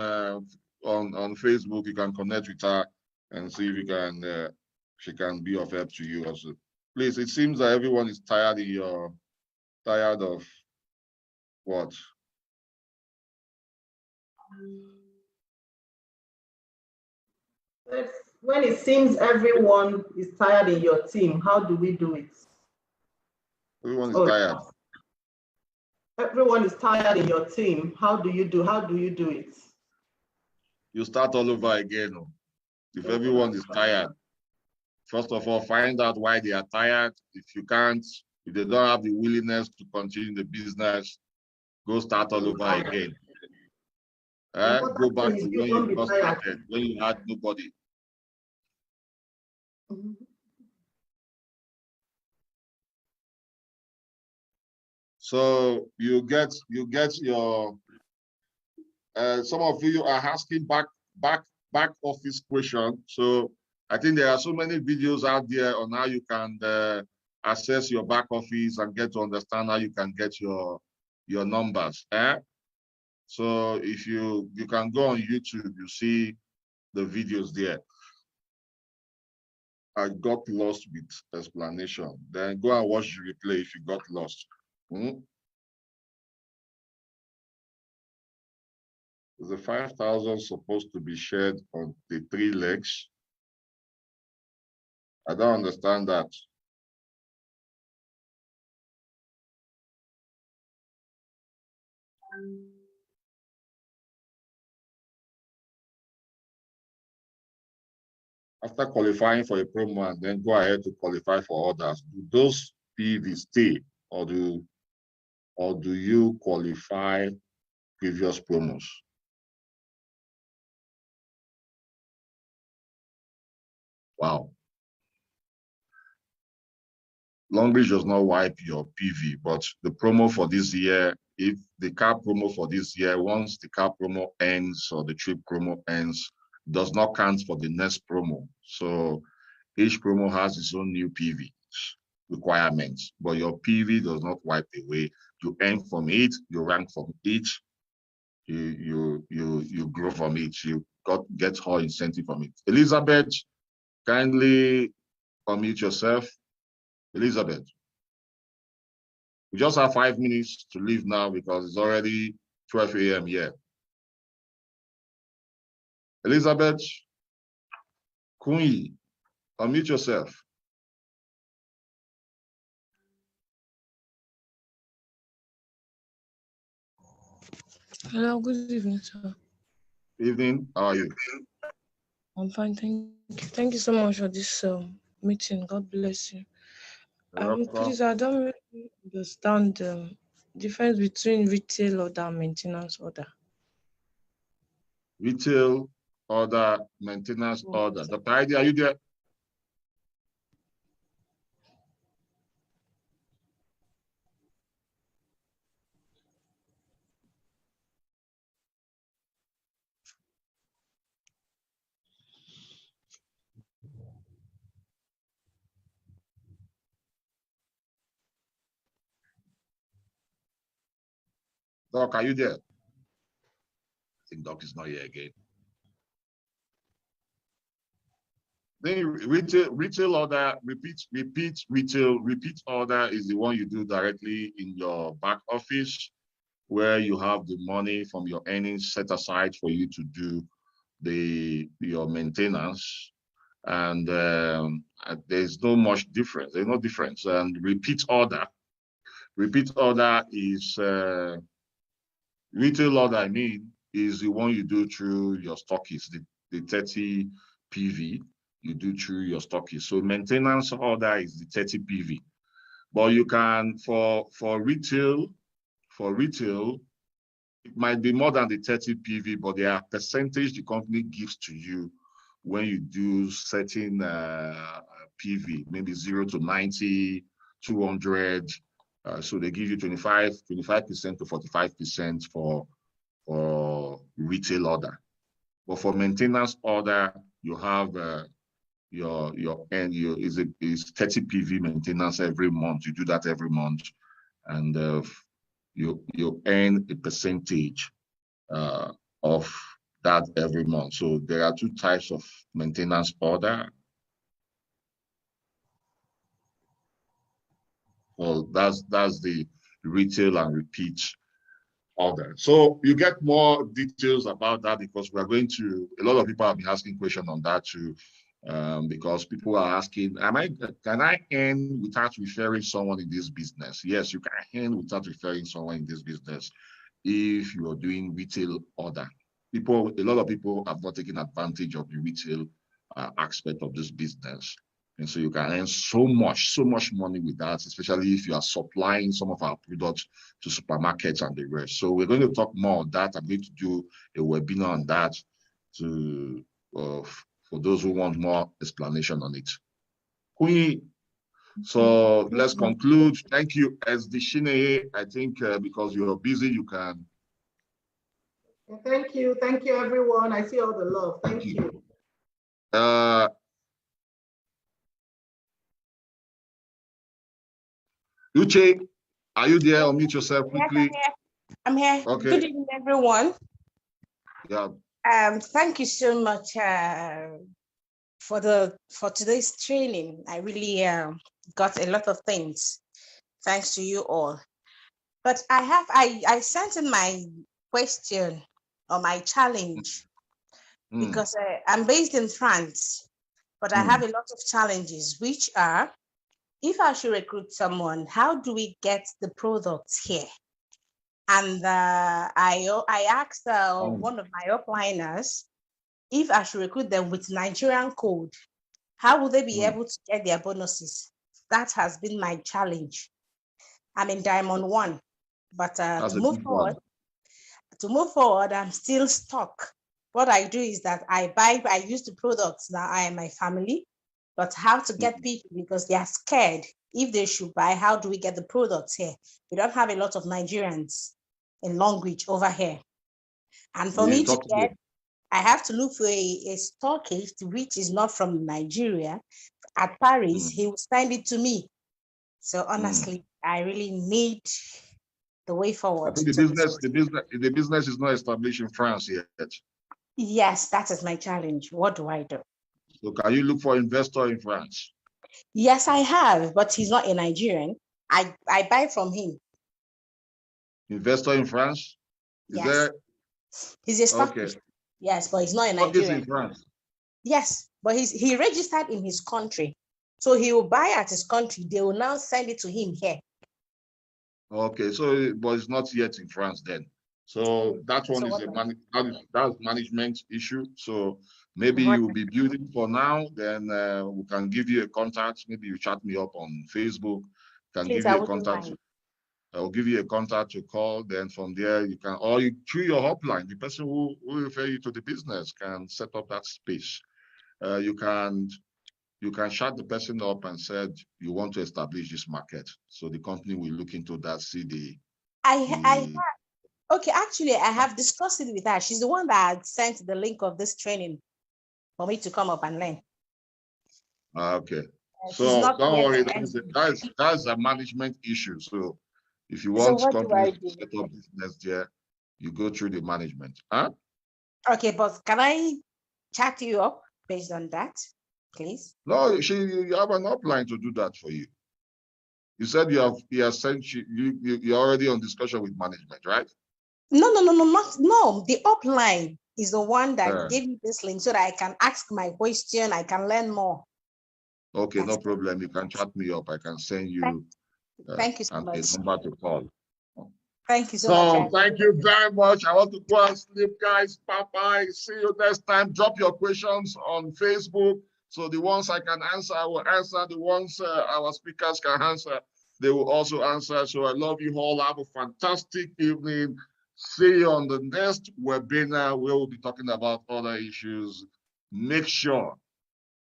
Facebook, you can connect with her and see if you can she can be of help to you also. Please, it seems that everyone is tired of what? When it seems everyone is tired in your team, how do we do it? Everyone is tired. Everyone is tired in your team. How do you do it? You start all over again. If everyone is tired, first of all, find out why they are tired. If you can't, if they don't have the willingness to continue the business, go start all over again. Go back to when you first started, when you had nobody. Mm-hmm. So you get your some of you are asking back office question. So I think there are so many videos out there on how you can access your back office and get to understand how you can get your numbers. So if you can go on YouTube, you see the videos there. I got lost with explanation. Then go and watch the replay if you got lost. Is the 5,000 supposed to be shared on the 3 legs? I don't understand that. After qualifying for a promo and then go ahead to qualify for others, do those PV stay or do you qualify previous promos? Wow. Longrich does not wipe your PV, but the promo for this year, if the car promo for this year, once the car promo ends or the trip promo ends, does not count for the next promo. So each promo has its own new PV requirements, but your PV does not wipe away. You earn from it, you rank from it, you grow from it, you get all incentive from it. Elizabeth, kindly unmute yourself. Elizabeth. We just have 5 minutes to leave now because it's already 12 a.m. here. Elizabeth Kunyi, unmute yourself. Hello, good evening, sir. Evening, how are you? I'm fine, thank you. Thank you so much for this meeting. God bless you. Please, I don't really understand the difference between retail order and maintenance order. Retail order, maintenance order. Dr. Heidi, are you there? Doc, are you there? I think Doc is not here again. Then retail order, repeat order is the one you do directly in your back office, where you have the money from your earnings set aside for you to do your maintenance. And there's no much difference. There's no difference. And repeat order is retail order, I mean, is the one you do through your stockists, the 30 PV you do through your stockists. So maintenance order is the 30 PV. But you can, for retail, it might be more than the 30 PV, but there are percentage the company gives to you when you do certain PV, maybe 0 to 90, 200. So they give you 25% to 45% for retail order. But for maintenance order, you have your end is 30 PV maintenance every month. You do that every month, and you earn a percentage of that every month. So there are two types of maintenance order. Well, that's the retail and repeat order. So you get more details about that because we are going to, a lot of people have been asking questions on that too, because people are asking, can I earn without referring someone in this business? Yes, you can earn without referring someone in this business if you are doing retail order. A lot of people have not taken advantage of the retail aspect of this business. And so you can earn so much money with that, especially if you are supplying some of our products to supermarkets and the rest. So we're going to talk more on that. I'm going to do a webinar on that for those who want more explanation on it. So let's conclude. Thank you, SD I think because you're busy, you can. Thank you everyone. I see all the love. Thank you. Uche, are you there? Unmute yourself quickly. Yes, I'm here. Okay. Good evening, everyone. Yeah. Thank you so much for today's training. I really got a lot of things. Thanks to you all. But I sent in my question or my challenge because I'm based in France, but I have a lot of challenges, which are, if I should recruit someone, how do we get the products here? And I asked one of my upliners if I should recruit them with Nigerian code, how would they be able to get their bonuses? That has been my challenge. I'm in Diamond 1, but to move forward, I'm still stuck. What I do is that I use the products that I and my family, but how to get people, because they are scared. If they should buy, how do we get the products here? We don't have a lot of Nigerians in Longrich over here. And for me to get, I have to look for a stockist which is not from Nigeria. At Paris, he will send it to me. So honestly, I really need the way forward. I think the business is not established in France yet. Yes, that is my challenge. What do I do? So can you look for an investor in France? Yes, I have, but he's not a Nigerian. I buy from him. Investor in France? Yes. He's a stockist. Okay. Yes, but he's not a Nigerian. In France? Yes, but he registered in his country. So he will buy at his country. They will now send it to him here. Okay, so but it's not yet in France then. So that one is that's management issue. So maybe you will be building for now. Then we can give you a contact. Maybe you chat me up on Facebook. Can give you a contact. I'll give you a contact to call. Then from there you can, or you through your hotline, the person who will refer you to the business can set up that space. You can shut the person up and said you want to establish this market. So the company will look into that. See okay, actually, I have discussed it with her. She's the one that sent the link of this training for me to come up and learn. Okay. So don't worry, that's a management issue. So if you want companies to set up business there, you go through the management. Huh? Okay, but can I chat you up based on that? please? No, you have an upline to do that for you. You said he has sent you're already on discussion with management, right? No, the upline is the one that gave me this link so that I can ask my question, I can learn more. Okay, no problem. You can chat me up. I can send you thank you so a much. number to call. Thank you so much. Thank you very much. I want to go and sleep, guys. Bye-bye. See you next time. Drop your questions on Facebook. So the ones I can answer, I will answer. The ones our speakers can answer, they will also answer. So I love you all. Have a fantastic evening. See you on the next webinar. We will be talking about other issues. Make sure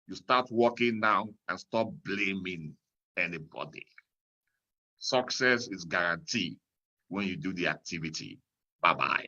you start working now and stop blaming anybody. Success is guaranteed when you do the activity. Bye-bye.